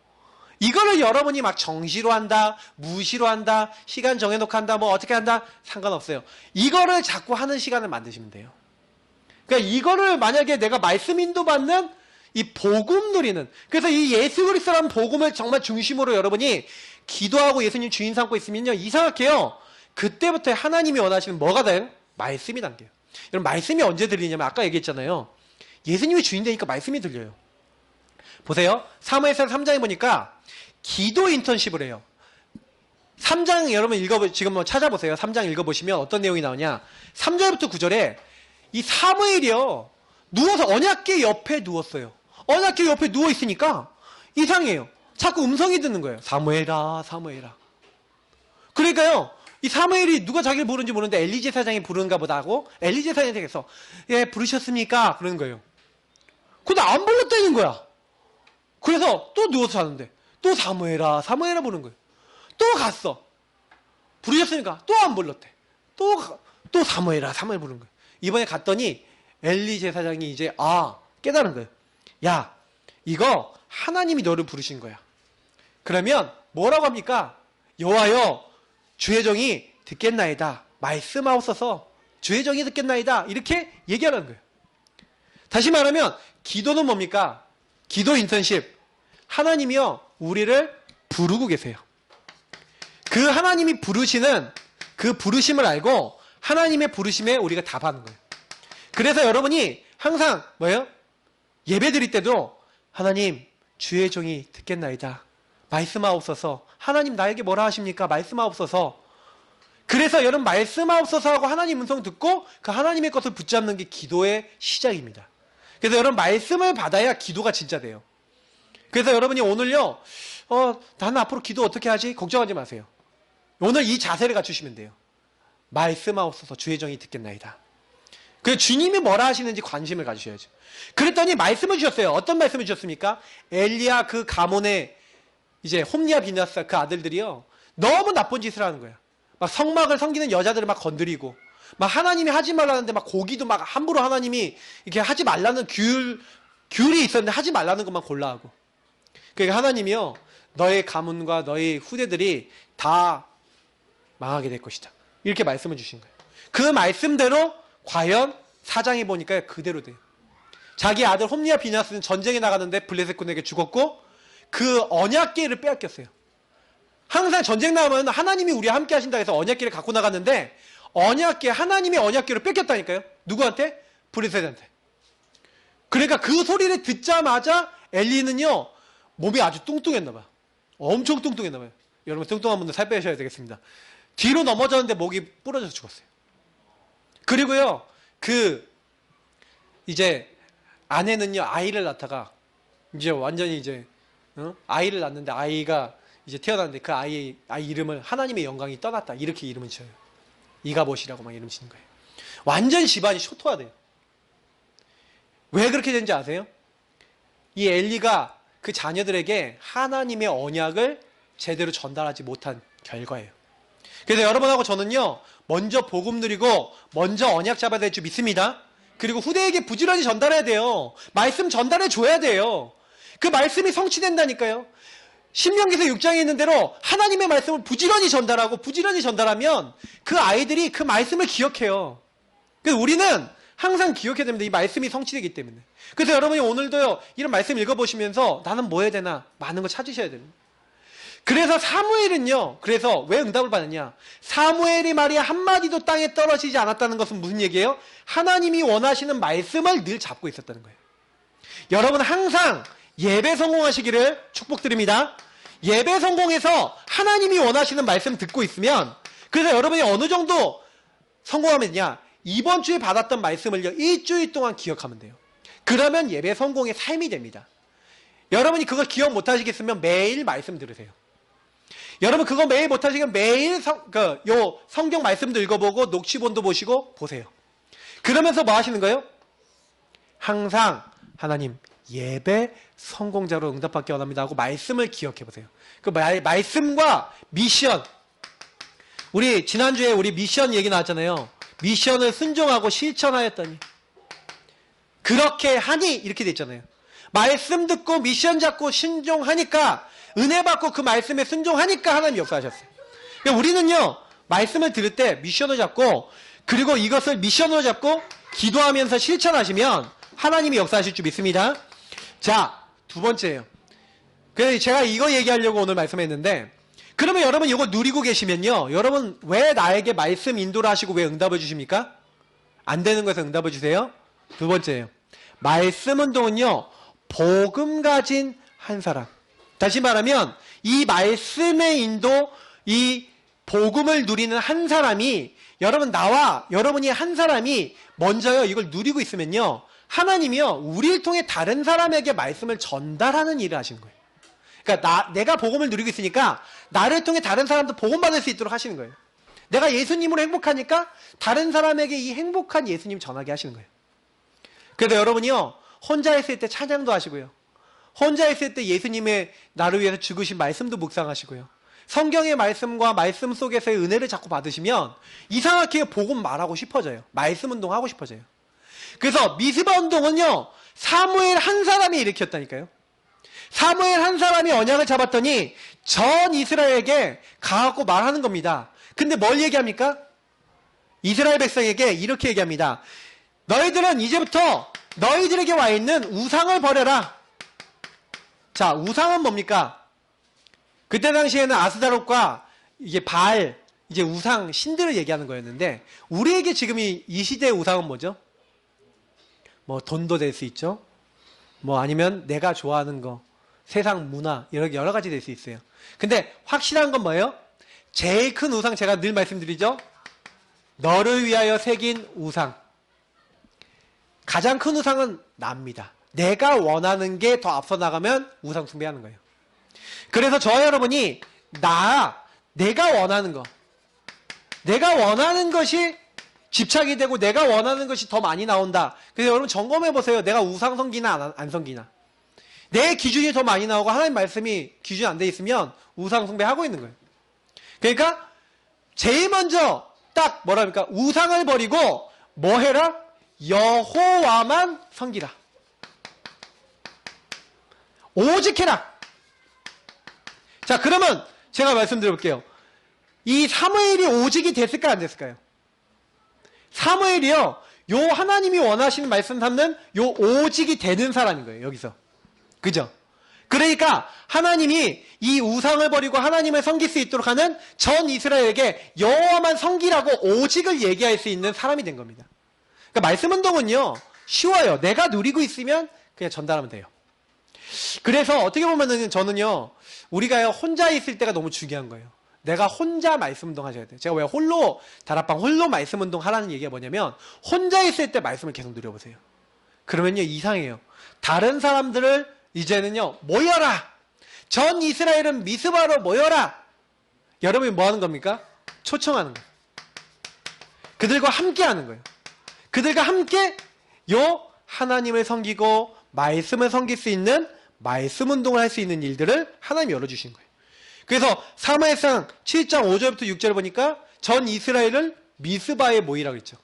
이거를 여러분이 막 정시로 한다, 무시로 한다, 시간 정해놓고 한다, 뭐 어떻게 한다 상관없어요. 이거를 자꾸 하는 시간을 만드시면 돼요. 그러니까 이거를 만약에 내가 말씀 인도받는 이 복음 누리는, 그래서 이 예수 그리스도라는 복음을 정말 중심으로 여러분이 기도하고 예수님 주인 삼고 있으면요, 이상하게요, 그때부터 하나님이 원하시는 뭐가 돼요? 말씀이 담겨요. 여러분, 말씀이 언제 들리냐면 아까 얘기했잖아요. 예수님이 주인 되니까 말씀이 들려요. 보세요. 사무엘상 3장에 보니까 기도 인턴십을 해요. 3장 여러분 지금 한번 찾아보세요. 3장 읽어보시면 어떤 내용이 나오냐. 3절부터 9절에 이 사무엘이요, 누워서 언약궤 옆에 누웠어요. 언약궤 옆에 누워있으니까 이상해요. 자꾸 음성이 듣는 거예요. 사무엘아, 사무엘아. 그러니까요, 이 사무엘이 누가 자기를 부르는지 모르는데 엘리 제사장이 부르는가 보다 하고 엘리 제사장에서 예, 부르셨습니까? 그러는 거예요. 근데 안 불렀다는 거야. 그래서 또 누워서 자는데 또 사무엘아, 사무엘아 부르는 거예요. 또 갔어. 부르셨으니까 또 안 불렀대. 또 사무엘아, 사무엘 부르는 거예요. 이번에 갔더니 엘리 제사장이 이제 깨달은 거예요. 야, 이거 하나님이 너를 부르신 거야. 그러면 뭐라고 합니까? 여호와여, 주의 종이 듣겠나이다. 말씀하옵소서. 주의 종이 듣겠나이다. 이렇게 얘기하는 거예요. 다시 말하면 기도는 뭡니까? 기도 인턴십. 하나님이요, 우리를 부르고 계세요. 그 하나님이 부르시는 그 부르심을 알고 하나님의 부르심에 우리가 답하는 거예요. 그래서 여러분이 항상 뭐예요? 예배 드릴 때도 하나님, 주의 종이 듣겠나이다. 말씀하옵소서. 하나님 나에게 뭐라 하십니까? 말씀하옵소서. 그래서 여러분 말씀하옵소서 하고 하나님 음성 듣고 그 하나님의 것을 붙잡는 게 기도의 시작입니다. 그래서 여러분 말씀을 받아야 기도가 진짜 돼요. 그래서 여러분이 오늘요, 나는 앞으로 기도 어떻게 하지? 걱정하지 마세요. 오늘 이 자세를 갖추시면 돼요. 말씀하옵소서. 주의 종이 듣겠나이다. 그 주님이 뭐라 하시는지 관심을 가지셔야죠. 그랬더니 말씀을 주셨어요. 어떤 말씀을 주셨습니까? 엘리야 그 가문의 이제 홈리아 비나스 그 아들들이요, 너무 나쁜 짓을 하는 거야. 막 성막을 섬기는 여자들을 막 건드리고, 막 하나님이 하지 말라는데 막 고기도 막 함부로 하나님이 이렇게 하지 말라는 귤이 있었는데 하지 말라는 것만 골라하고. 그러니까 하나님이요, 너의 가문과 너의 후대들이 다 망하게 될 것이다. 이렇게 말씀을 주신 거예요. 그 말씀대로 과연 사장이 보니까 그대로 돼요. 자기 아들 홈리아 비나스는 전쟁에 나가는데 블레셋군에게 죽었고 그 언약궤를 빼앗겼어요. 항상 전쟁 나가면 하나님이 우리와 함께 하신다 해서 언약궤를 갖고 나갔는데 하나님의 언약궤를 뺏겼다니까요. 누구한테? 블레셋한테. 그러니까 그 소리를 듣자마자 엘리는요, 몸이 아주 뚱뚱했나 봐요. 엄청 뚱뚱했나 봐요. 여러분 뚱뚱한 분들 살 빼셔야 되겠습니다. 뒤로 넘어졌는데 목이 부러져서 죽었어요. 그리고요, 이제 아내는요, 아이를 낳다가 이제 완전히 이제 아이를 낳는데 아이가 이제 태어났는데 그 아이 이름을 하나님의 영광이 떠났다 이렇게 이름을 지어요. 이가봇이라고 막 이름 지는 거예요. 완전 집안이 초토화돼요. 왜 그렇게 된지 아세요? 이 엘리가 그 자녀들에게 하나님의 언약을 제대로 전달하지 못한 결과예요. 그래서 여러분하고 저는요, 먼저 복음 누리고 먼저 언약 잡아야 될 줄 믿습니다. 그리고 후대에게 부지런히 전달해야 돼요. 말씀 전달해 줘야 돼요. 그 말씀이 성취된다니까요. 신명기서 6장에 있는 대로 하나님의 말씀을 부지런히 전달하고 부지런히 전달하면 그 아이들이 그 말씀을 기억해요. 그래서 우리는 항상 기억해야 됩니다. 이 말씀이 성취되기 때문에. 그래서 여러분이 오늘도요, 이런 말씀 읽어보시면서 나는 뭐 해야 되나 많은 거 찾으셔야 됩니다. 그래서 사무엘은요, 그래서 왜 응답을 받느냐? 사무엘이 말이야 한마디도 땅에 떨어지지 않았다는 것은 무슨 얘기예요? 하나님이 원하시는 말씀을 늘 잡고 있었다는 거예요. 여러분 항상 예배 성공하시기를 축복드립니다. 예배 성공해서 하나님이 원하시는 말씀 듣고 있으면, 그래서 여러분이 어느 정도 성공하면 되냐? 이번 주에 받았던 말씀을요, 일주일 동안 기억하면 돼요. 그러면 예배 성공의 삶이 됩니다. 여러분이 그걸 기억 못하시겠으면 매일 말씀 들으세요. 여러분 그거 매일 못하시면 매일 성경 말씀도 읽어보고 녹취본도 보시고 보세요. 그러면서 뭐 하시는 거예요? 항상 하나님 예배 성공자로 응답받기 원합니다 하고 말씀을 기억해 보세요. 그 말씀과 미션, 우리 지난주에 우리 미션 얘기 나왔잖아요. 미션을 순종하고 실천하였더니 그렇게 하니 이렇게 돼 있잖아요. 말씀 듣고 미션 잡고 순종하니까 은혜 받고 그 말씀에 순종하니까 하나님 역사하셨어요. 그러니까 우리는요 말씀을 들을 때 미션을 잡고 그리고 이것을 미션으로 잡고 기도하면서 실천하시면 하나님이 역사하실 줄 믿습니다. 자, 두 번째예요. 그래서 제가 이거 얘기하려고 오늘 말씀했는데 그러면 여러분 이거 누리고 계시면요 여러분 왜 나에게 말씀 인도를 하시고 왜 응답을 주십니까? 안 되는 것에 응답을 주세요. 두 번째예요. 말씀 운동은요 복음 가진 한 사람. 다시 말하면 이 말씀의 인도, 이 복음을 누리는 한 사람이 여러분 나와 여러분이 한 사람이 먼저요 이걸 누리고 있으면요 하나님이요 우리를 통해 다른 사람에게 말씀을 전달하는 일을 하시는 거예요. 그러니까 내가 복음을 누리고 있으니까 나를 통해 다른 사람도 복음 받을 수 있도록 하시는 거예요. 내가 예수님으로 행복하니까 다른 사람에게 이 행복한 예수님 전하게 하시는 거예요. 그래서 여러분이요 혼자 있을 때 찬양도 하시고요. 혼자 있을 때 예수님의 나를 위해서 죽으신 말씀도 묵상하시고요. 성경의 말씀과 말씀 속에서의 은혜를 자꾸 받으시면 이상하게 복음 말하고 싶어져요. 말씀 운동하고 싶어져요. 그래서 미스바 운동은요 사무엘 한 사람이 일으켰다니까요. 사무엘 한 사람이 언약을 잡았더니 전 이스라엘에게 가갖고 말하는 겁니다. 근데 뭘 얘기합니까? 이스라엘 백성에게 이렇게 얘기합니다. 너희들은 이제부터 너희들에게 와 있는 우상을 버려라. 자, 우상은 뭡니까? 그때 당시에는 아스다롯과 이게 바알, 이제 우상, 신들을 얘기하는 거였는데 우리에게 지금 이 시대의 우상은 뭐죠? 뭐 돈도 될 수 있죠. 뭐 아니면 내가 좋아하는 거, 세상 문화 이렇게 여러 가지 될 수 있어요. 근데 확실한 건 뭐예요? 제일 큰 우상 제가 늘 말씀드리죠. 너를 위하여 새긴 우상. 가장 큰 우상은 나입니다. 내가 원하는 게 더 앞서 나가면 우상 숭배하는 거예요. 그래서 저와 여러분이 내가 원하는 거, 내가 원하는 것이 집착이 되고 내가 원하는 것이 더 많이 나온다. 그래서 여러분 점검해 보세요. 내가 우상 섬기나 안 섬기나. 내 기준이 더 많이 나오고 하나님 말씀이 기준이 안 돼 있으면 우상 숭배하고 있는 거예요. 그러니까 제일 먼저 딱 뭐랍니까? 우상을 버리고 뭐 해라? 여호와만 섬기라. 오직 해라. 자, 그러면 제가 말씀드려볼게요. 이 사무엘이 오직이 됐을까요? 안 됐을까요? 사무엘이요. 요 하나님이 원하시는 말씀 삼는 요 오직이 되는 사람인 거예요. 여기서. 그죠? 그러니까 하나님이 이 우상을 버리고 하나님을 섬길 수 있도록 하는 전 이스라엘에게 여호와만 섬기라고 오직을 얘기할 수 있는 사람이 된 겁니다. 그러니까 말씀 운동은요. 쉬워요. 내가 누리고 있으면 그냥 전달하면 돼요. 그래서 어떻게 보면은 저는요. 우리가요. 혼자 있을 때가 너무 중요한 거예요. 내가 혼자 말씀 운동 하셔야 돼요. 제가 왜 다락방 홀로 말씀 운동 하라는 얘기가 뭐냐면 혼자 있을 때 말씀을 계속 누려보세요. 그러면요. 이상해요. 다른 사람들을 이제는요. 모여라. 전 이스라엘은 미스바로 모여라. 여러분이 뭐 하는 겁니까? 초청하는 거예요. 그들과 함께 하는 거예요. 그들과 함께 하나님을 섬기고 말씀을 섬길 수 있는 말씀 운동을 할 수 있는 일들을 하나님이 열어주신 거예요. 그래서 사무엘상 7장 5절부터 6절 보니까 전 이스라엘을 미스바에 모이라고 했죠.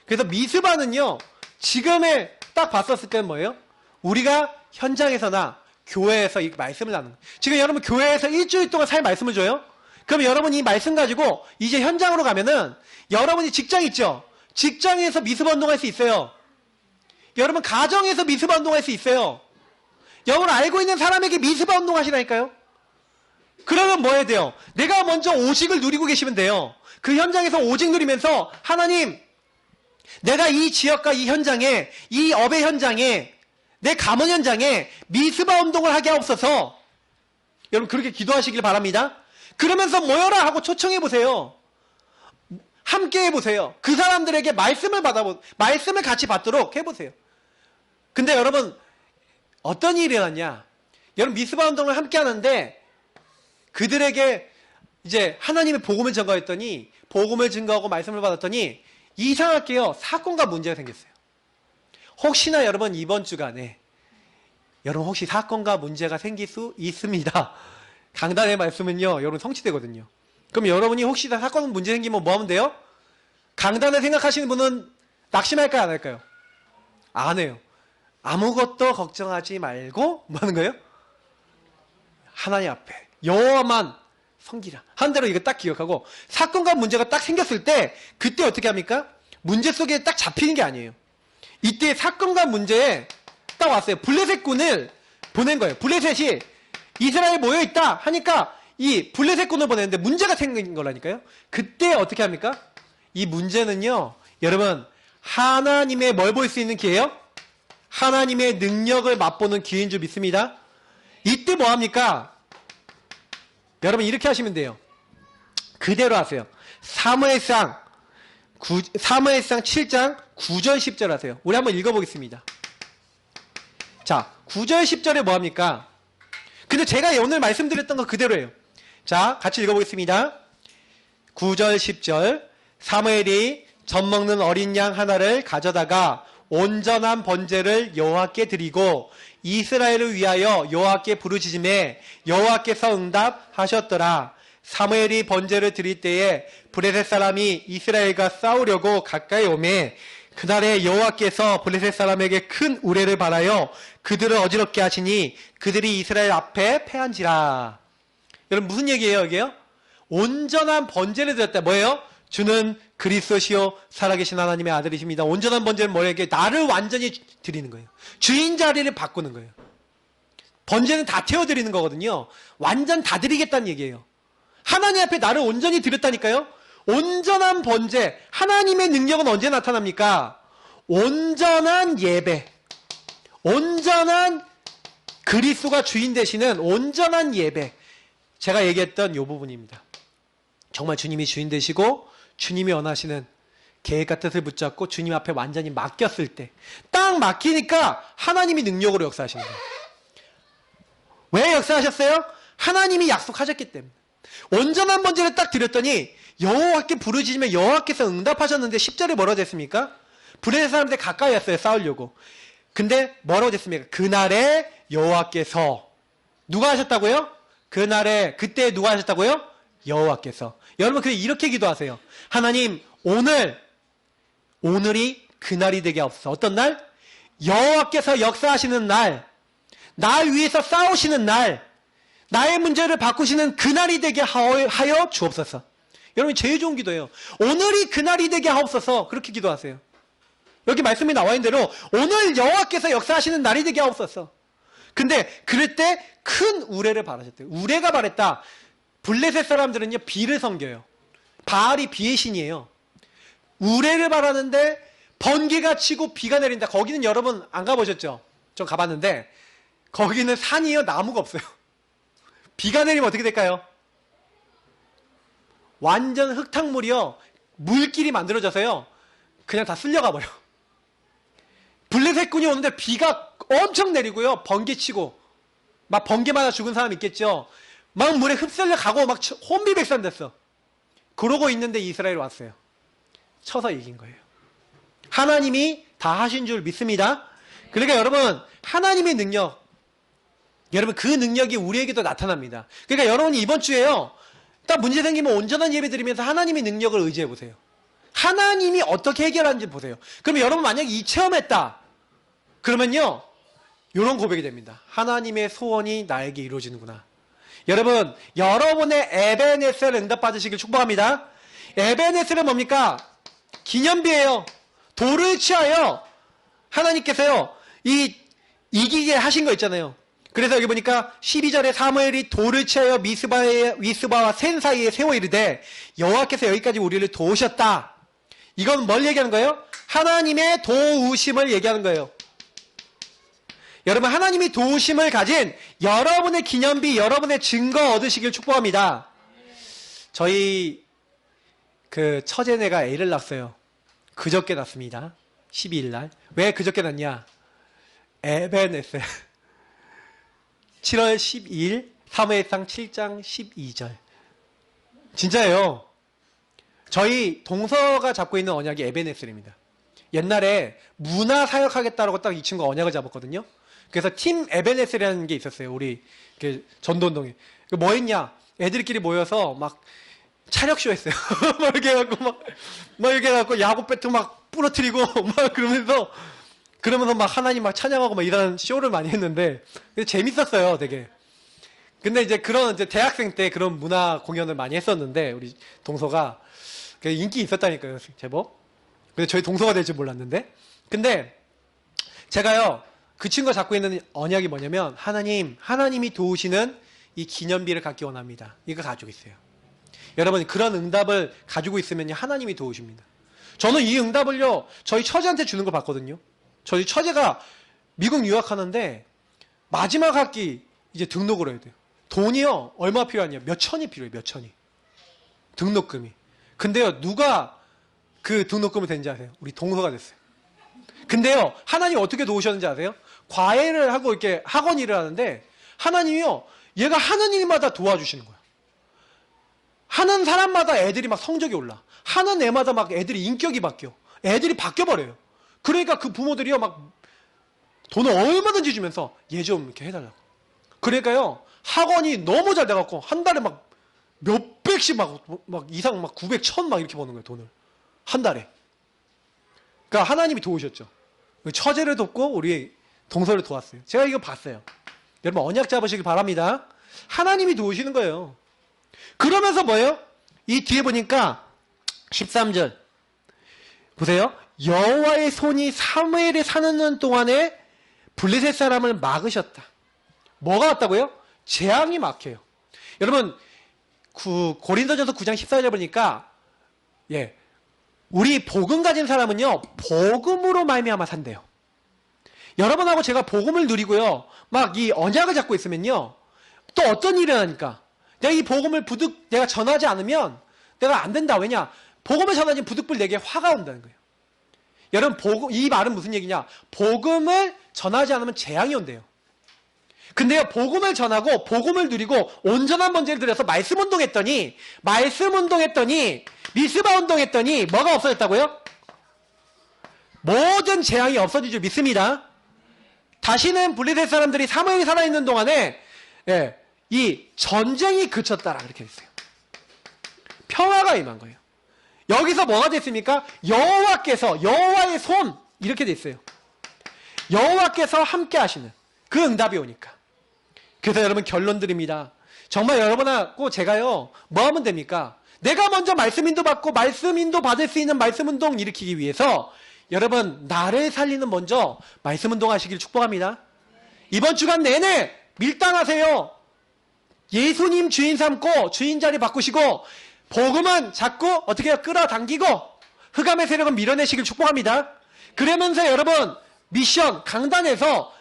그래서 미스바는요. 지금의 딱 봤었을 때는 뭐예요? 우리가 현장에서나 교회에서 이 말씀을 나누는 거예요. 지금 여러분 교회에서 일주일 동안 살 말씀을 줘요? 그럼 여러분 이 말씀 가지고 이제 현장으로 가면은 여러분이 직장 있죠? 직장에서 미스바 운동할 수 있어요. 여러분 가정에서 미스바 운동할 수 있어요. 여러분 알고 있는 사람에게 미스바 운동하시라니까요. 그러면 뭐 해야 돼요? 내가 먼저 오직을 누리고 계시면 돼요. 그 현장에서 오직 누리면서 하나님 내가 이 지역과 이 현장에 이 업의 현장에 내 가문 현장에 미스바 운동을 하게 하옵소서. 여러분 그렇게 기도하시길 바랍니다. 그러면서 모여라 하고 초청해 보세요. 함께 해보세요. 그 사람들에게 말씀을 같이 받도록 해보세요. 근데 여러분 어떤 일이 일어났냐? 여러분 미스바 운동을 함께 하는데 그들에게 이제 하나님의 복음을 증거했더니 복음을 증거하고 말씀을 받았더니 이상하게요 사건과 문제가 생겼어요. 혹시나 여러분 이번 주간에 여러분 혹시 사건과 문제가 생길 수 있습니다. 강단의 말씀은요 여러분 성취되거든요. 그럼 여러분이 혹시 사건 문제 생기면 뭐 하면 돼요? 강단을 생각하시는 분은 낙심할까요 안 할까요? 안 해요. 아무것도 걱정하지 말고 뭐 하는 거예요? 하나님 앞에 여호와만 섬기라 한 대로 이거 딱 기억하고, 사건과 문제가 딱 생겼을 때 그때 어떻게 합니까? 문제 속에 딱 잡히는 게 아니에요. 이때 사건과 문제에 딱 왔어요. 블레셋 군을 보낸 거예요. 블레셋이 이스라엘 모여있다 하니까 이 블레셋 군을 보냈는데 문제가 생긴 거라니까요. 그때 어떻게 합니까? 이 문제는요, 여러분, 하나님의 뭘 볼 수 있는 기회예요? 하나님의 능력을 맛보는 기회인 줄 믿습니다. 이때 뭐 합니까? 여러분 이렇게 하시면 돼요. 그대로 하세요. 사무엘상 7장 9절 10절 하세요. 우리 한번 읽어보겠습니다. 자, 9절 10절에 뭐 합니까? 근데 제가 오늘 말씀드렸던 거 그대로예요. 자, 같이 읽어보겠습니다. 9절 10절. 사무엘이 젖 먹는 어린 양 하나를 가져다가 온전한 번제를 여호와께 드리고 이스라엘을 위하여 여호와께 부르짖음에 여호와께서 응답하셨더라. 사무엘이 번제를 드릴 때에 블레셋 사람이 이스라엘과 싸우려고 가까이 오매 그날에 여호와께서 블레셋 사람에게 큰 우레를 발하여 그들을 어지럽게 하시니 그들이 이스라엘 앞에 패한지라. 여러분 무슨 얘기예요 이게요? 온전한 번제를 드렸다. 뭐예요? 주는 그리스도시요 살아계신 하나님의 아들이십니다. 온전한 번제는 뭐예요? 나를 완전히 드리는 거예요. 주인 자리를 바꾸는 거예요. 번제는 다 태워드리는 거거든요. 완전 다 드리겠다는 얘기예요. 하나님 앞에 나를 온전히 드렸다니까요. 온전한 번제, 하나님의 능력은 언제 나타납니까? 온전한 예배, 온전한 그리스도가 주인 되시는 온전한 예배. 제가 얘기했던 이 부분입니다. 정말 주님이 주인 되시고 주님이 원하시는 계획과 뜻을 붙잡고 주님 앞에 완전히 맡겼을 때, 딱 맡기니까 하나님이 능력으로 역사하시는 거예요. 왜 역사하셨어요? 하나님이 약속하셨기 때문에. 온전한 번제를 딱 드렸더니 여호와께 부르짖으면 여호와께서 응답하셨는데 10절에 뭐라고 됐습니까? 블레셋 사람들 가까이 왔어요. 싸우려고. 근데 뭐라고 됐습니까? 그날에 여호와께서. 누가 하셨다고요? 그날에, 그때 누가 하셨다고요? 여호와께서. 여러분 그냥 이렇게 기도하세요. 하나님 오늘이 그날이 되게 하옵소서. 어떤 날? 여호와께서 역사하시는 날, 날 위해서 싸우시는 날, 나의 문제를 바꾸시는 그날이 되게 하여 주옵소서. 여러분 제일 좋은 기도예요. 오늘이 그날이 되게 하옵소서. 그렇게 기도하세요. 여기 말씀이 나와 있는 대로 오늘 여호와께서 역사하시는 날이 되게 하옵소서. 근데 그럴 때 큰 우레를 바라셨대요. 우레가 바랬다. 블레셋 사람들은요 비를 섬겨요. 바알이 비의 신이에요. 우레를 바라는데 번개가 치고 비가 내린다. 거기는 여러분 안 가보셨죠? 전 가봤는데 거기는 산이요 나무가 없어요. 비가 내리면 어떻게 될까요? 완전 흙탕물이요. 물길이 만들어져서요. 그냥 다 쓸려가 버려. 블레셋군이 오는데 비가 엄청 내리고요. 번개 치고 막 번개 맞아 죽은 사람 있겠죠. 막 물에 흡수려 가고 막 혼비백산 됐어. 그러고 있는데 이스라엘 왔어요. 쳐서 이긴 거예요. 하나님이 다 하신 줄 믿습니다. 그러니까 여러분 하나님의 능력, 여러분 그 능력이 우리에게도 나타납니다. 그러니까 여러분이 이번 주에요 딱 문제 생기면 온전한 예배 드리면서 하나님의 능력을 의지해 보세요. 하나님이 어떻게 해결하는지 보세요. 그러면 여러분 만약에 이 체험했다 그러면요 이런 고백이 됩니다. 하나님의 소원이 나에게 이루어지는구나. 여러분 여러분의 에베네셀 응답받으시길 축복합니다. 에베네셀은 뭡니까? 기념비예요. 돌을 취하여 하나님께서요 이기게 하신 거 있잖아요. 그래서 여기 보니까 12절에 사무엘이 돌을 취하여 미스바와 센 사이에 세워 이르되 여호와께서 여기까지 우리를 도우셨다. 이건 뭘 얘기하는 거예요? 하나님의 도우심을 얘기하는 거예요. 여러분 하나님이 도우심을 가진 여러분의 기념비, 여러분의 증거 얻으시길 축복합니다. 저희 그 처제네가 애를 낳았어요. 그저께 낳습니다. 12일날. 왜 그저께 낳냐? 에베네셀 7월 12일 사무엘상 7장 12절. 진짜예요. 저희 동서가 잡고 있는 언약이 에베네셀입니다. 옛날에 문화사역하겠다라고 딱 이 친구가 언약을 잡았거든요. 그래서 팀 에베네셀이라는 게 있었어요. 우리 그 전도운동에. 뭐 했냐? 애들끼리 모여서 막 차력쇼 했어요. 막 이렇게 해갖고 막 이렇게 해갖고 야구 배트 막 부러뜨리고 막 그러면서 그러면서 막 하나님 막 찬양하고 막 이런 쇼를 많이 했는데 재밌었어요, 되게. 근데 이제 그런 이제 대학생 때 그런 문화 공연을 많이 했었는데 우리 동서가 인기 있었다니까요, 제법. 근데 저희 동서가 될 줄 몰랐는데. 근데 제가요, 그 친구가 갖고 있는 언약이 뭐냐면 하나님이 도우시는 이 기념비를 갖기 원합니다. 이거 가지고 있어요. 여러분 그런 응답을 가지고 있으면 하나님이 도우십니다. 저는 이 응답을요, 저희 처제한테 주는 거 봤거든요. 저희 처제가 미국 유학하는데 마지막 학기 이제 등록을 해야 돼요. 돈이요, 얼마 필요하냐? 몇 천이 필요해요, 몇 천이. 등록금이. 근데요, 누가 그 등록금을 댄지 아세요? 우리 동서가 됐어요. 근데요, 하나님 어떻게 도우셨는지 아세요? 과외를 하고 이렇게 학원 일을 하는데, 하나님이요, 얘가 하는 일마다 도와주시는 거예요. 하는 사람마다 애들이 막 성적이 올라. 하는 애마다 막 애들이 인격이 바뀌어. 애들이 바뀌어버려요. 그러니까 그 부모들이요, 막 돈을 얼마든지 주면서 얘 좀 이렇게 해달라고. 그러니까요, 학원이 너무 잘 돼갖고, 한 달에 막 몇백씩 막 이상 막 900, 1000 막 이렇게 버는 거예요, 돈을. 한 달에. 그러니까 하나님이 도우셨죠. 처제를 돕고 우리 동서를 도왔어요. 제가 이거 봤어요. 여러분 언약 잡으시길 바랍니다. 하나님이 도우시는 거예요. 그러면서 뭐예요? 이 뒤에 보니까 13절 보세요. 여호와의 손이 사무엘이 사는 년 동안에 블레셋 사람을 막으셨다. 뭐가 왔다고요? 재앙이 막혀요. 여러분 고린도전서 9장 14절 보니까 우리 복음 가진 사람은요, 복음으로 말미암아 산대요. 여러분하고 제가 복음을 누리고요, 막 이 언약을 잡고 있으면요, 또 어떤 일이 일어나니까 내가 이 복음을 내가 전하지 않으면 내가 안 된다. 왜냐? 복음을 전하지 부득불 내게 화가 온다는 거예요. 여러분 이 말은 무슨 얘기냐? 복음을 전하지 않으면 재앙이 온대요. 근데요, 복음을 전하고 복음을 누리고 온전한 번제를 드려서 말씀 운동했더니 미스바 운동했더니 뭐가 없어졌다고요? 모든 재앙이 없어지죠. 믿습니다. 다시는 블레셋 사람들이 사무엘이 살아있는 동안에 이 전쟁이 그쳤다라 그렇게 됐어요. 평화가 임한 거예요. 여기서 뭐가 됐습니까? 여호와의 손 이렇게 됐어요. 여호와께서 함께 하시는 그 응답이 오니까. 그래서 여러분 결론 드립니다. 정말 여러분하고 제가요, 뭐 하면 됩니까? 내가 먼저 말씀 인도 받고 말씀 인도 받을 수 있는 말씀 운동 일으키기 위해서 여러분 나를 살리는 먼저 말씀 운동 하시길 축복합니다. 이번 주간 내내 밀당하세요. 예수님 주인 삼고 주인 자리 바꾸시고 복음은 자꾸 어떻게 해요? 끌어당기고 흑암의 세력은 밀어내시길 축복합니다. 그러면서 여러분 미션 강단에서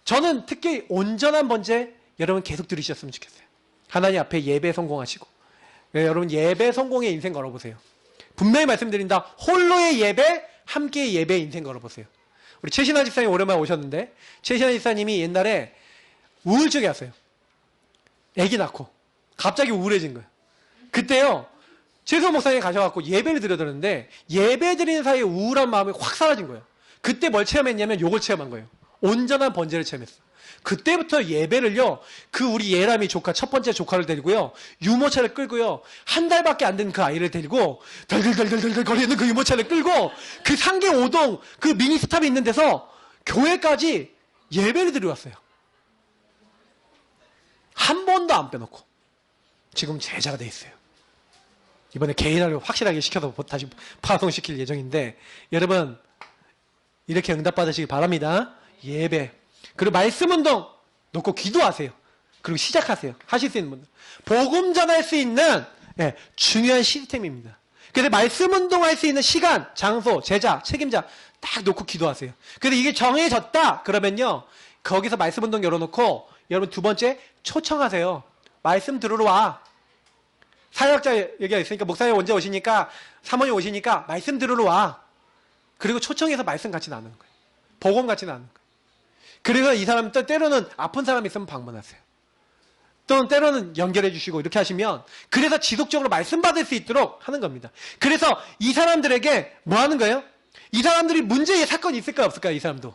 저는 특히 온전한 번제 여러분 계속 들으셨으면 좋겠어요. 하나님 앞에 예배 성공하시고 여러분 예배 성공의 인생 걸어보세요. 분명히 말씀드린다. 홀로의 예배, 함께의 예배의 인생 걸어보세요. 우리 최신화 집사님 오랜만에 오셨는데 최신화 집사님이 옛날에 우울증이 왔어요. 아기 낳고 갑자기 우울해진 거예요. 그때요 최소 목사님 가셔갖고 예배를 드려드렸는데 예배 드리는 사이에 우울한 마음이 확 사라진 거예요. 그때 뭘 체험했냐면 요걸 체험한 거예요. 온전한 번제를 체험했어. 그때부터 예배를요, 우리 예람이 조카, 첫 번째 조카를 데리고요, 유모차를 끌고요, 한 달밖에 안 된 그 아이를 데리고, 덜덜덜덜덜 거리는 그 유모차를 끌고, 그 상계 5동, 그 미니스탑이 있는 데서 교회까지 예배를 드려왔어요. 한 번도 안 빼놓고. 지금 제자가 돼 있어요. 이번에 개인화를 확실하게 시켜서 다시 파송시킬 예정인데, 여러분, 이렇게 응답받으시기 바랍니다. 예배. 그리고 말씀 운동 놓고 기도하세요. 그리고 시작하세요. 하실 수 있는 분들. 복음 전할 수 있는 중요한 시스템입니다. 그래서 말씀 운동할 수 있는 시간, 장소, 제자, 책임자 딱 놓고 기도하세요. 그래서 이게 정해졌다 그러면요. 거기서 말씀 운동 열어놓고 여러분 두 번째 초청하세요. 말씀 들으러 와. 사역자 얘기가 있으니까 목사님 언제 오시니까 사모님 오시니까 말씀 들으러 와. 그리고 초청해서 말씀 같이 나누는 거예요. 복음 같이 나누는 거예요. 그래서 이 사람 때로는 아픈 사람이 있으면 방문하세요. 또는 때로는 연결해 주시고 이렇게 하시면 그래서 지속적으로 말씀 받을 수 있도록 하는 겁니다. 그래서 이 사람들에게 뭐 하는 거예요? 이 사람들이 문제의 사건이 있을까요? 없을까요? 이 사람도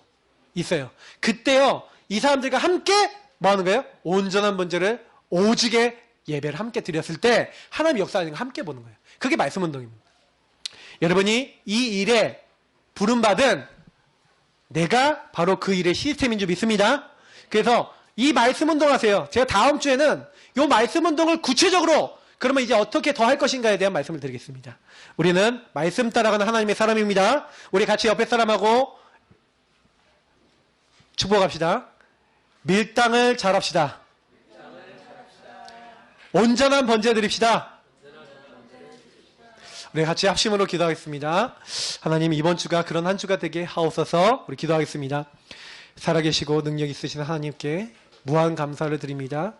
있어요. 그때요 이 사람들과 함께 뭐 하는 거예요? 온전한 번제를 오직의 예배를 함께 드렸을 때 하나님 역사하는 거 함께 보는 거예요. 그게 말씀 운동입니다. 여러분이 이 일에 부름받은 내가 바로 그 일의 시스템인 줄 믿습니다. 그래서 이 말씀 운동하세요. 제가 다음 주에는 이 말씀 운동을 구체적으로 그러면 이제 어떻게 더 할 것인가에 대한 말씀을 드리겠습니다. 우리는 말씀 따라가는 하나님의 사람입니다. 우리 같이 옆에 사람하고 축복합시다. 밀당을 잘합시다. 온전한 번제 드립시다. 우리 같이 합심으로 기도하겠습니다. 하나님, 이번 주가 그런 한 주가 되게 하옵소서. 우리 기도하겠습니다. 살아계시고 능력 있으신 하나님께 무한 감사를 드립니다.